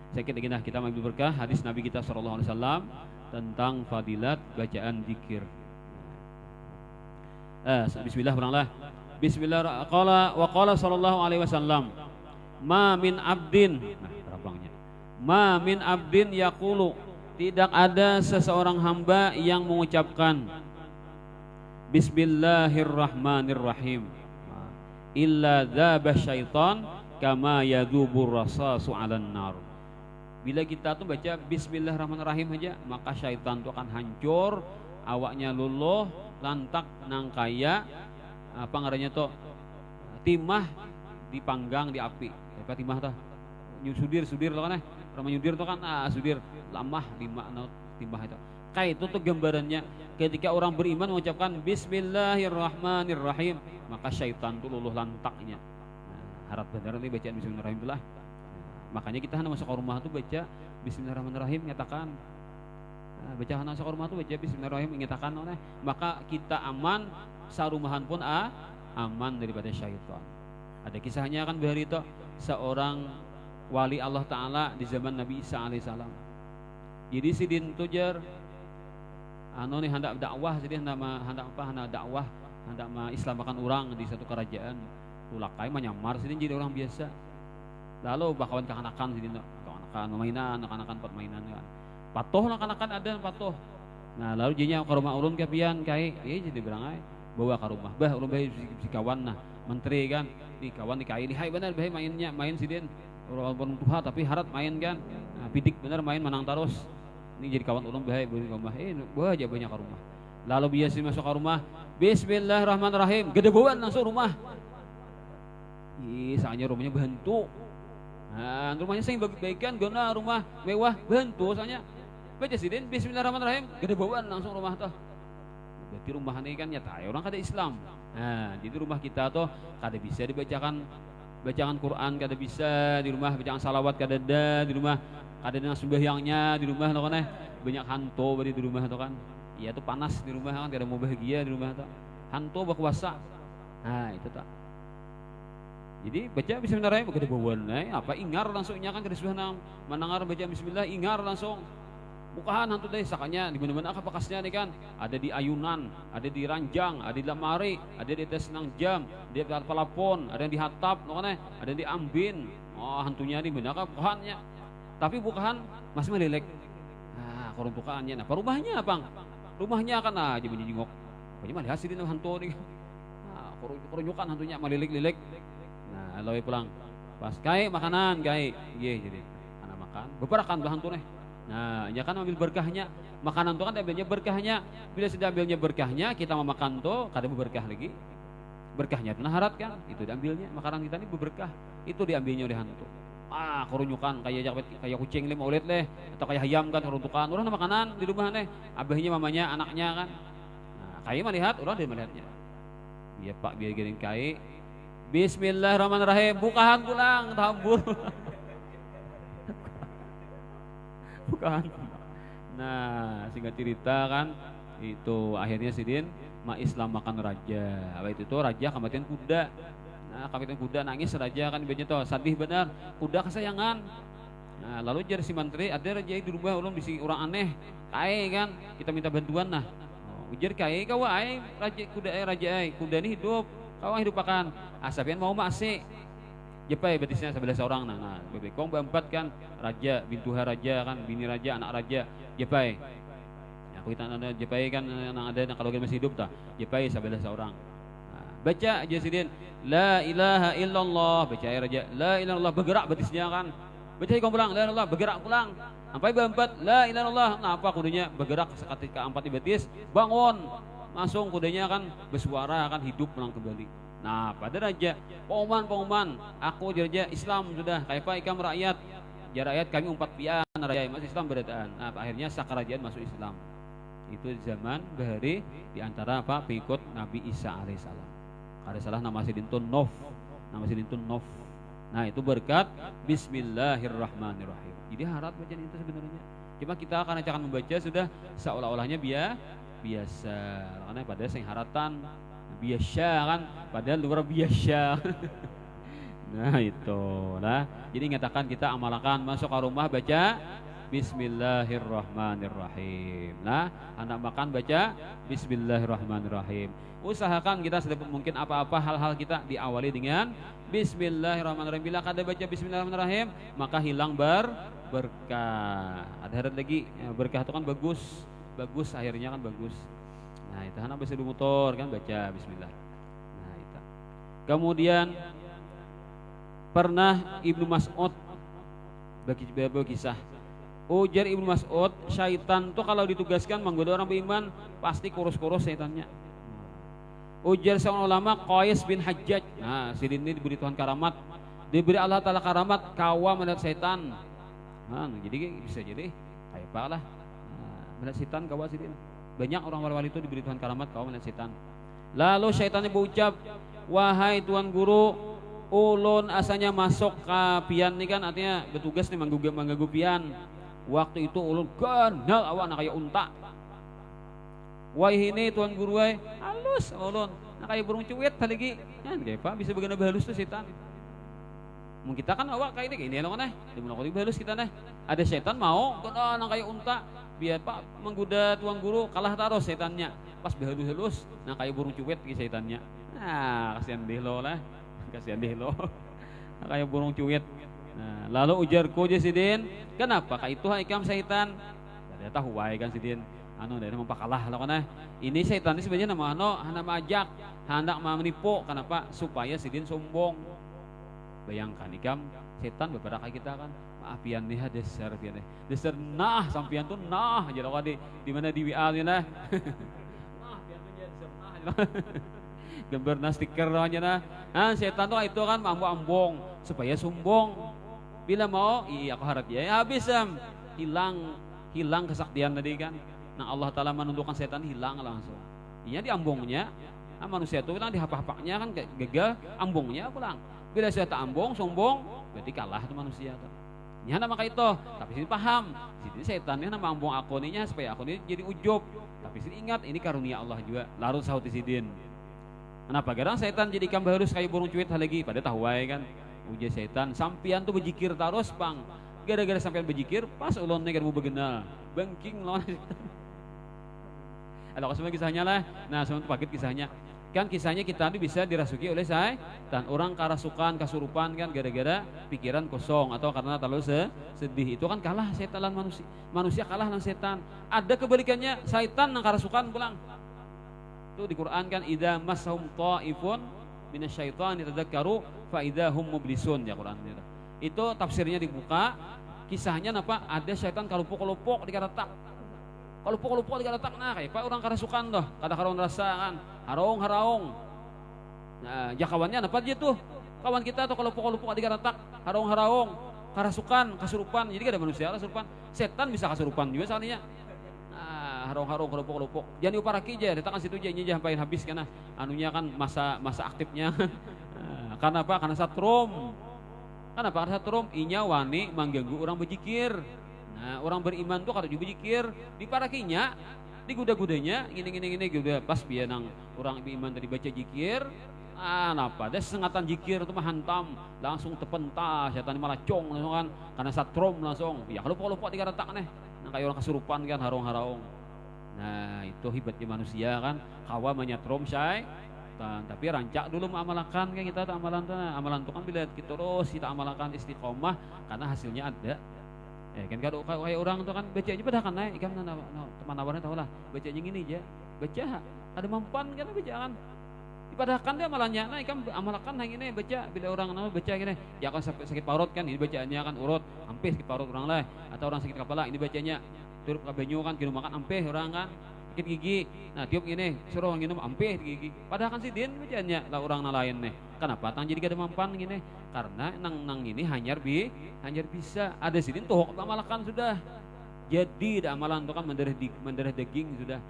lagi nah kita ambil berkah hadis Nabi kita sallallahu alaihi wasallam tentang fadilat bacaan zikir. Bismillah beranglah. Bismillah qala sallallahu alaihi wasallam ma min abdin, nah terabangnya, ma min abdin yaqulu, tidak ada seseorang hamba yang mengucapkan Bismillahirrahmanirrahim illa dzaba syaitan kama yadzubur rasasu 'alan nar. Bila kita tuh baca Bismillahirrahmanirrahim aja, maka syaitan tuh akan hancur, awaknya luluh, lantak nang kaya apa ngarannya tuh timah dipanggang di api. Apa timah tuh? Sudir tuh kan Ramah nyudir tuh kan sudir lamah 5 timah itu. Kayak itu tuh gambarannya ketika orang beriman mengucapkan Bismillahirrahmanirrahim, maka syaitan tuh luluh lantaknya. Nah, harap benar nih bacaan Bismillahirrahmanirrahim itulah. Nah, makanya kita hendak masuk ke rumah tuh baca Bismillahirrahmanirrahim, nyatakan. Nah, baca hendak masuk ke rumah tuh baca Bismillahirrahmanirrahim, nyatakan. Maka kita aman, sarumahan pun aman daripada syaitan. Ada kisahnya kan bahari itu seorang wali Allah Ta'ala di zaman Nabi Isa alaihissalam. Jadi sidin tujar nih hendak dakwah, jadi hendak dakwah, hendak mengislamkan orang di satu kerajaan. Tulakai menyamar sidin jadi orang biasa. Lalu bakawan kekanakan sidin, kekanakan mainan, anak-anakan pot mainan kan. Patuh anak-anakan ada patuh. Nah, lalu jinya ke rumah ulun kepian kai, jadi berangai bawa ke rumah. Bah ulun bae si kawan nah, menteri kan. Di kawan di kai ini, hai benar bae main sidin. Walaupun tuha tapi harap main kan. Nah, pidik benar main menang terus. Ini jadi kawan ulun bae di rumah. Bawa aja banyak ke rumah. Lalu biasa masuk ke rumah, Bismillahirrahmanirrahim. Gedebauan langsung rumah. Soalnya rumahnya berhantu. Nah, rumahnya sing baik-baikan, guna rumah mewah berhantu soalnya. Baca sidin Bismillahirrahmanirrahim, gedebauan langsung rumah tuh. Berarti rumah ini kan nyata orang kada Islam. Nah, jadi rumah kita tuh kada bisa dibacakan bacaan Quran, kada bisa di rumah bacaan salawat, kada ada di rumah, kada ada sembahyangnya di rumah tuh kan banyak hantu berarti di rumah tuh kan. Iya tuh panas di rumah kan, kada mau bahagia di rumah tuh. Hantu berkuasa. Nah, itu tak. Jadi baca Bismillahirrahmanirrahim kada bawaan apa ingar langsungnya kan kada sudah mendengar baca bismillah ingar langsung. Bukahan hantu deh sakanya di mana-mana apa bekasnya nih kan, ada di ayunan, ada di ranjang, ada di lemari, ada di atas nang jam, di atas pelapon, ada yang di hatap, ada yang di ambin. Oh, hantunya di mana kan bukahannya. Tapi bukahan masih melelek. Nah, koruntukannya. Nah, rumahnya Bang. Rumahnya kan aja menjingok. Banyak mah hasil ini hantu nih. Nah, korunyukan hantunya melelek-lelek. Nah, lalu pulang. Pas kai makanan kai. Iya jadi. Anak makan, beberakan belah hantu nih. Nah, ya kan ambil berkahnya. Makanan itu kan ambilnya berkahnya. Bila sudah ambilnya berkahnya, kita mau makan tuh kada berkah lagi. Berkahnya itu harat kan, itu diambilnya. Makanan kita ini berberkah, itu diambilnya oleh hantu. Kerunyukan kayak kucing leh maulit leh atau kayak ayam kan keruntukan. Orang makanan di rumah nih, abahnya mamanya anaknya kan. Nah, kayak melihat, orang dia melihatnya. Iya Pak, biar gini kai. Bismillahirrahmanirrahim, bukahan pulang, tambur. kan. Nah, singkat cerita kan itu akhirnya sidin mengislamakan raja. Apa itu raja kematian kuda. Nah, kematian kuda nangis raja kan ibaratnya tuh sedih benar, kuda kesayangan. Nah, lalu jadi si menteri ada raja di rumah ulun bisi orang aneh. Kae kan kita minta bantuan nah. Ujar kae kau ai raja kuda ini hidup. Kau hidup akan asapian mau masih. Jepai betisnya 11 orang nah bebekong berempat kan raja, bintuha raja kan, bini raja, anak raja, jepai. Aku kita ada jepai kan anak ada kalau masih hidup tak, jepai 11 orang. Nah, baca aja sidin, la ilaha illallah, baca raja, la ilaha illallah bergerak betisnya kan. Baca kau pulang, la ilaha illallah bergerak pulang. Sampai berempat, la ilaha illallah, nah apa kudanya bergerak seketika empat betis, bangun, langsung kudanya kan bersuara kan hidup pulang kembali. Nah pada raja pengumuman aku raja Islam sudah kaifa ikam rakyat ya rakyat kami umpat pian raja masuk Islam berataan. Nah akhirnya sak kerajaan masuk Islam itu zaman bahari diantara apa pengikut Nabi Isa alaihissalam. Alaihissalam nama sidintun Nof, nama sidintun Nof. Nah itu berkat Bismillahirrahmanirrahim. Jadi harap bacaan itu sebenarnya cuma kita akan membaca sudah seolah-olahnya biasa karena pada sing haratan biasa kan padahal luar biasa. Nah itu lah jadi ngatakan kita amalkan masuk ke rumah baca Bismillahirrahmanirrahim. Nah anak makan baca Bismillahirrahmanirrahim. Usahakan kita sedapat mungkin apa-apa hal-hal kita diawali dengan Bismillahirrahmanirrahim. Bila kada baca Bismillahirrahmanirrahim maka hilang berkah. Ada lagi berkah itu kan bagus akhirnya kan bagus. Nah itu anak bisa motor kan baca Bismillah. Nah itu. Kemudian pernah Ibnu Mas'ud bagi kisah. Ujar Ibnu Mas'ud, syaitan tuh kalau ditugaskan menggoda orang beriman pasti kurus-kurus syaitannya. Ujar seorang ulama Qais bin Hajjaj. Nah sidin ini diberi Tuhan karamat, diberi Allah Ta'ala karamat kawa melihat syaitan. Nah jadi bisa jadi kayak apa lah melihat syaitan kawa sidin. Banyak orang wali-wali itu diberi Tuhan karamat kau melihat setan. Lalu syaitannya berucap, wahai Tuan Guru, ulun asalnya masuk ke pian ini kan artinya bertugas nih mengganggu pian. Waktu itu ulun ganal awak nak kayak unta. Wahai ini Tuan Guru halus ulun, nak kayak burung cuit lagi. Kan kayak apa bisa begana halus tuh setan. Mungkin kita kan awak kayak ini loh kan di mana halus kita nih. Ada setan mau ganal nak kayak unta. Biar Pak menggoda Tuan Guru kalah taruh setannya pas behalus-halus nah kayak burung cuit ke setannya. Nah kasihan deh lo lah, kasihan deh lo nah, kayak burung cuit. Nah lalu ujarku sidin kenapa kayak itu ikam setan dia tahu wae kan sidin anu dari mempak kalah lo kan ini setan ini sebenarnya nama hendak majak hendak menipu kenapa supaya sidin sombong. Bayangkan ikam setan beberapa kali kita kan apian nih dasar pian dasar nah sampian tuh nah aja lo di mana di WA nya nah pian tuh dasar nah gambar stiker aja nah setan tuh itu kan ambong supaya sombong bila mau iya aku harap ya habis hilang kesaktian tadi kan. Nah Allah Ta'ala menundukkan setan hilang langsung iya diambongnya manusia itu kan dihapa-hapaknya kan gagal ambongnya pulang bila sudah tak ambong sombong berarti kalah tuh manusia tuh. Ya nama kayak itu, tapi sini paham. Sini setannya nama ambong akoninya supaya akun ini jadi ujub. Tapi sini ingat ini karunia Allah juga. Larut sahut sidin. Kenapa? Kadang setan jadi ikan harus kayak burung cuit lagi. Pada tahu kan. Ujar setan, sampian tuh berjikir terus pang. Gara-gara sampian berjikir, pas ulun nih mau begenal, bengking lawan setan. Ada semua kisahnya lah. Nah semua paket kisahnya. Kan kisahnya kita ini bisa dirasuki oleh dan orang karasukan, kasurupan kan gara-gara pikiran kosong atau karena terlalu sedih itu kan kalah setan lan manusia kalah lan setan. Ada kebalikannya setan nang karasukan pulang. Itu di Quran kan idza massahum ta'ifun minasyaitani tadzakkaru fa idzahum mublisun ya Quran itu. Itu tafsirnya dibuka kisahnya apa ada setan kalupuk-kalupuk di karatak. Kalupuk-kalupuk di karatak nah kayak pak orang karasukan doh kada karong rasa kan harong. Nah, jakawannya apa aja tuh? Kawan kita tuh kalau pukul-pukul di karatak, harong, karasukan, kasurupan. Jadi ada manusia kasurupan. Setan bisa kasurupan juga soalnya. Nah, harong kalau pukul-pukul. Jangan diuparaki aja, letakkan situ aja ini sampai habis karena anunya kan masa aktifnya. Nah, karena apa? Karena satrum. Karena apa? Karena satrum inya wani mengganggu orang berzikir. Nah, orang beriman tuh kalau dibikir diparakinya, diguda-gudanya, gini gitu pas biar nang orang beriman tadi baca jikir, napa deh sengatan jikir itu mah hantam langsung tepentas, setan malah cong langsung kan, karena satrom langsung, ya kalau lupa tiga retak nih, nah kayak orang kesurupan kan harong-harong. Nah itu hebatnya manusia kan, kawa menyatrom say. Tapi rancak dulu mengamalkan kan kita amalan tuh kan bila kita terus kita amalkan istiqomah karena hasilnya ada. Kan kalau kayak orang tuh kan bacanya pada kan naik kan teman awarnya tahu lah bacanya gini aja baca ada mampan kan baca kan dipadahkan dia amalannya naik kan amalkan yang ini baca bila orang nama baca gini ya kan sampai sakit parut kan ini bacaannya kan urut hampir sakit parut orang lah atau orang sakit kepala ini bacanya turut kabenyu kan kira makan hampir orang kan sakit gigi nah tiup gini suruh minum hampir gigi padahal kan si din bacaannya lah orang lain nih kenapa tang jadi gak ada mampan gini karena nang ini hanyar bisa ada sidin tuh amalkan sudah jadi ada amalan tuh kan mendarah daging sudah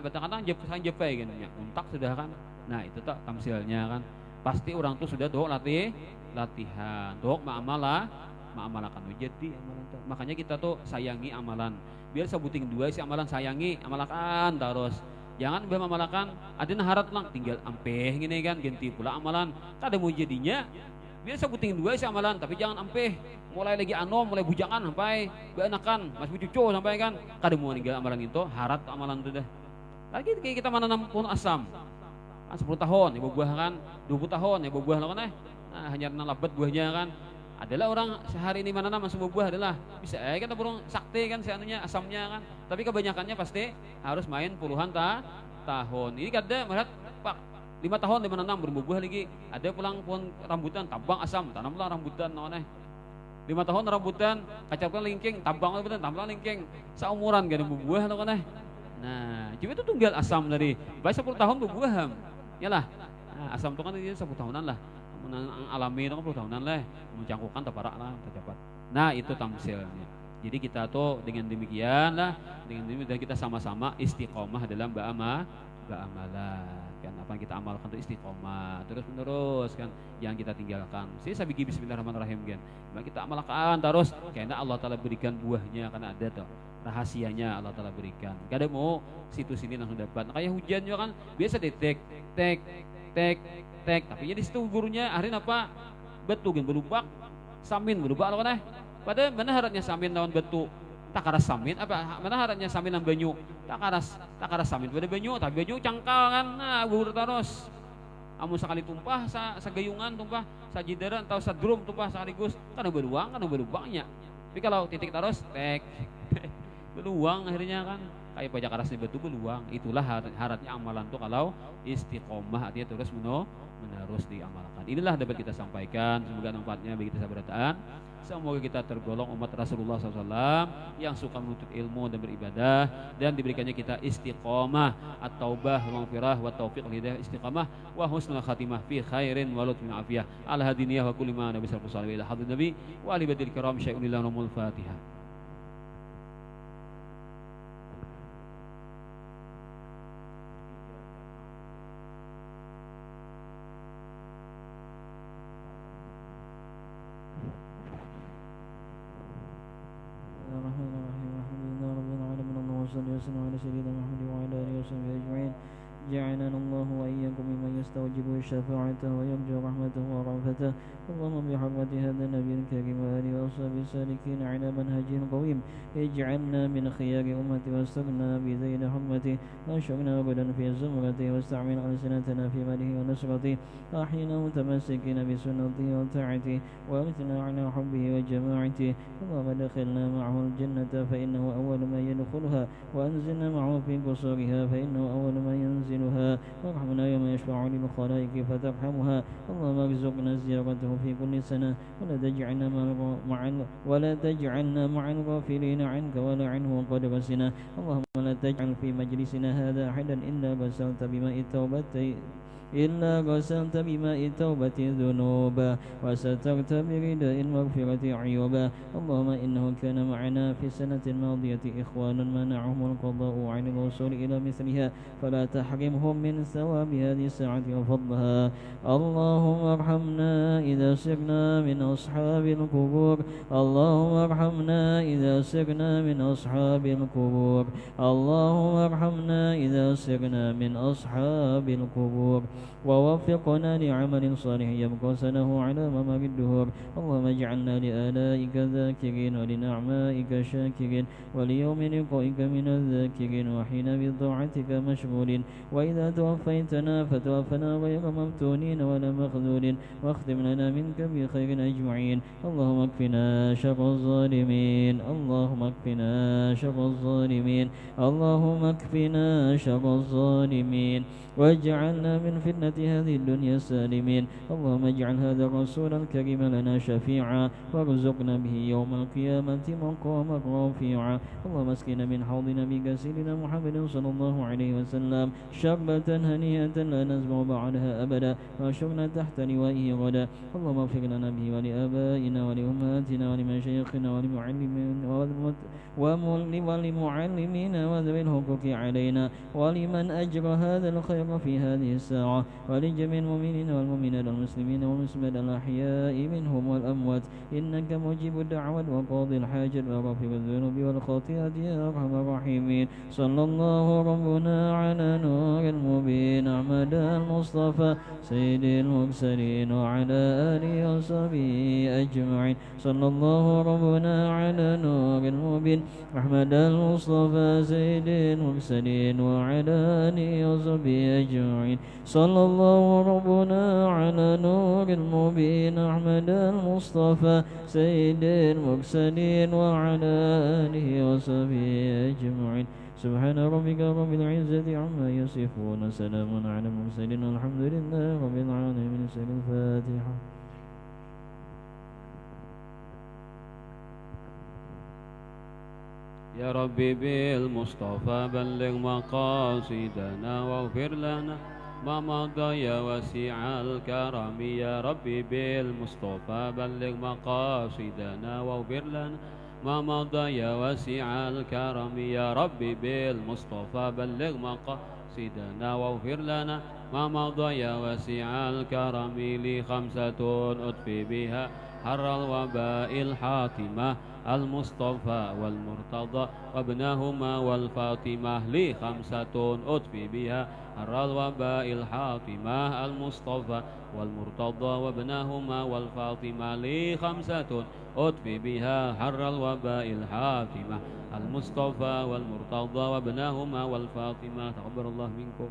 batang-batang jepai kan ya untak sudah kan nah itu tak tamsilnya kan pasti orang tuh sudah tuh latihan tuh ma'amalakan jadi amalan tuh makanya kita tuh sayangi amalan biar sebuting dua si amalan sayangi amalakan terus jangan memamalakan ada harat lang tinggal ampeh gini kan ganti pula amalan tak ada mau jadinya biar sebuting dua si amalan tapi jangan ampeh mulai lagi mulai bujangan sampai beanakan mas cucu sampai kan kada mau ninggal amalan itu harat amalan itu dah lagi kayak kita menanam pohon asam kan 10 tahun ya buah kan 20 tahun ya buah lah kan nah hanya nalabat buahnya kan adalah orang sehari ini menanam semua buah adalah bisa kan burung sakti kan seanunya asamnya kan tapi kebanyakannya pasti harus main puluhan tahun ini kada melihat pak 5 tahun dia menanam berbuah lagi ada pulang pohon rambutan tabang asam tanamlah rambutan noneh 5 tahun rambutan kacapkan lingking tabang rambutan tabang lingking seumuran gak ada buah lo kan nah cuma itu tunggal asam dari baik 10 tahun berbuah yalah nah, asam itu kan dia 10 tahunan lah alami itu kan 10 tahunan lah mencangkukan terparak lah terdapat nah itu tamsilnya jadi kita tuh dengan demikian lah dengan demikian kita sama-sama istiqomah dalam ba'amalan kan apa yang kita amalkan itu istiqomah terus menerus kan yang kita tinggalkan saya bigi bismillahirrahmanirrahim kan kita amalkan terus karena Allah Ta'ala berikan buahnya karena ada tuh rahasianya Allah Ta'ala berikan gak ada mau situ sini langsung dapat kayak hujan juga kan biasa tek tapi di situ gurunya hari apa betul kan berubah samin berubah lo kan pada mana haratnya samin lawan betul tak karas samin apa mana haratnya samin lawan banyu tak karas samin pada banyu tapi banyu cangkal kan nah gugur terus amun sekali tumpah sagayungan tumpah sajidaran atau sadrum tumpah sekaligus kan beruangnya tapi kalau titik terus beluang akhirnya kan kayak pajak karasnya betul beluang itulah haratnya amalan tuh kalau istiqomah artinya terus menerus diamalkan inilah dapat kita sampaikan semoga manfaatnya bagi kita sabarataan semoga kita tergolong umat Rasulullah SAW yang suka menuntut ilmu dan beribadah dan diberikannya kita istiqomah at-taubah wa maghfirah wa taufiq hidayah istiqomah wa husnul khatimah fi khairin wa lutfin afiyah ala hadiniyah wa kulli ma nabi sallallahu alaihi wa sallam nabi wa ali badil kiram syai'un lillahi fatihah. وسلم على سيدنا محمد وعلى اله وصحبه اجمعين جعلنا الله واياكم ممن يستوجب شفاعته ويرجو رحمته ورأفته اللهم بحرمة هذا النبي الكريم وآله وصحبه السالكين على منهجه القويم اجعلنا من خيار أمته واستغنى بذيل حرمته واشرنا أبدا في زمرته واستعمل ألسنتنا في ماله ونصرته أحينا متمسكين بسنته وطاعته وامتنا على حبه وجماعته اللهم ادخلنا معه الجنة فإنه أول ما يدخلها وأنزلنا معه في قصورها فإنه أول ما ينزلها وارحمنا يوم يشفع للخلائق فترحمها اللهم ارزقنا زيارته في كل سنة ولا تجعلنا مع الغافلين عنك ولا عنه قد رسنا اللهم لا تجعل في مجلسنا هذا أحدا إلا بسلت بماء التوبة إلا غسلت بماء التوبة ذنوبا وسترت برداء المغفرة عيوبا اللهم إنه كان معنا في السنة الماضية إخوان منعهم القضاء عن الوصول إلى مثلها فلا تحرمهم من ثواب هذه الساعة وفضلها اللهم ارحمنا إذا سرنا من أصحاب القبور اللهم ارحمنا إذا سرنا من أصحاب القبور اللهم ارحمنا إذا سرنا من أصحاب القبور ووفقنا لعمل صالح يبقى سنه على ممر الدهور اللهم اجعلنا لآلائك ذاكرين ولنعمائك شاكرين وليوم لقائك من الذاكرين وحين بطاعتك مشغولين وإذا توفيتنا فتوفنا غير مفتونين ولا مخذولين واختم لنا منك بخير أجمعين اللهم اكفنا شر الظالمين اللهم اكفنا شر الظالمين اللهم اكفنا شر الظالمين واجعلنا من فتنة هذه الدنيا سالمين اللهم اجعل هذا الرسول الكريم لنا شفيعا وارزقنا به يوم القيامة مقاما رفيعا اللهم اسقنا من حوض نبيك سيدنا محمد صلى الله عليه وسلم شربة هنيئة لا نزمع بعدها أبدا واشرنا تحت لوائه غدا اللهم اغفر لنا به ولآبائنا ولأمهاتنا ولمشايخنا ولمعلمينا وذوي الحقوق علينا ولمن أجرى هذا الخير في هذه الساعة ولجميع المؤمنين والمؤمنات والمسلمين والمسلمات الأحياء منهم والأموات إنك مجيب الدعوات وقاضي الحاجات وغافر الذنوب والخطيئات يا أرحم الراحمين صلى الله ربنا على نور المبين أحمد المصطفى سيد المرسلين وعلى آله وصحبه أجمعين صلى الله ربنا على نور المبين أحمد المصطفى سيد المرسلين وعلى آله وصحبه أجمعين صلى الله ربنا على نور المبين أحمد المصطفى سيد المرسلين وعلى آله وصحبه أجمعين سبحان ربك رب العزة عما يصفون سلام على المرسلين والحمد لله رب العالمين سيد الفاتحة يا ربي بالمصطفى بلغ مقاصدنا واغفر لنا ما مضى يا وسيع الكرم يا ربي بالمصطفى بلغ مقاصدنا واغفر لنا ما مضى يا وسيع الكرم يا ربي بالمصطفى بلغ مقاصدنا واغفر لنا ما مضى يا وسيع الكرم لي خمسة أطفي بها حر الوباء الحاتمة المصطفى والمرتضى وابنهما والفاطمة لي خمسة أطفي بها حر الوباء الحاطمة المصطفى والمرتضى وابنهما والفاطمة لي خمسة أطفي بها حر الوباء الحاطمة المصطفى والمرتضى وابنهما والفاطمة تقبل الله منكم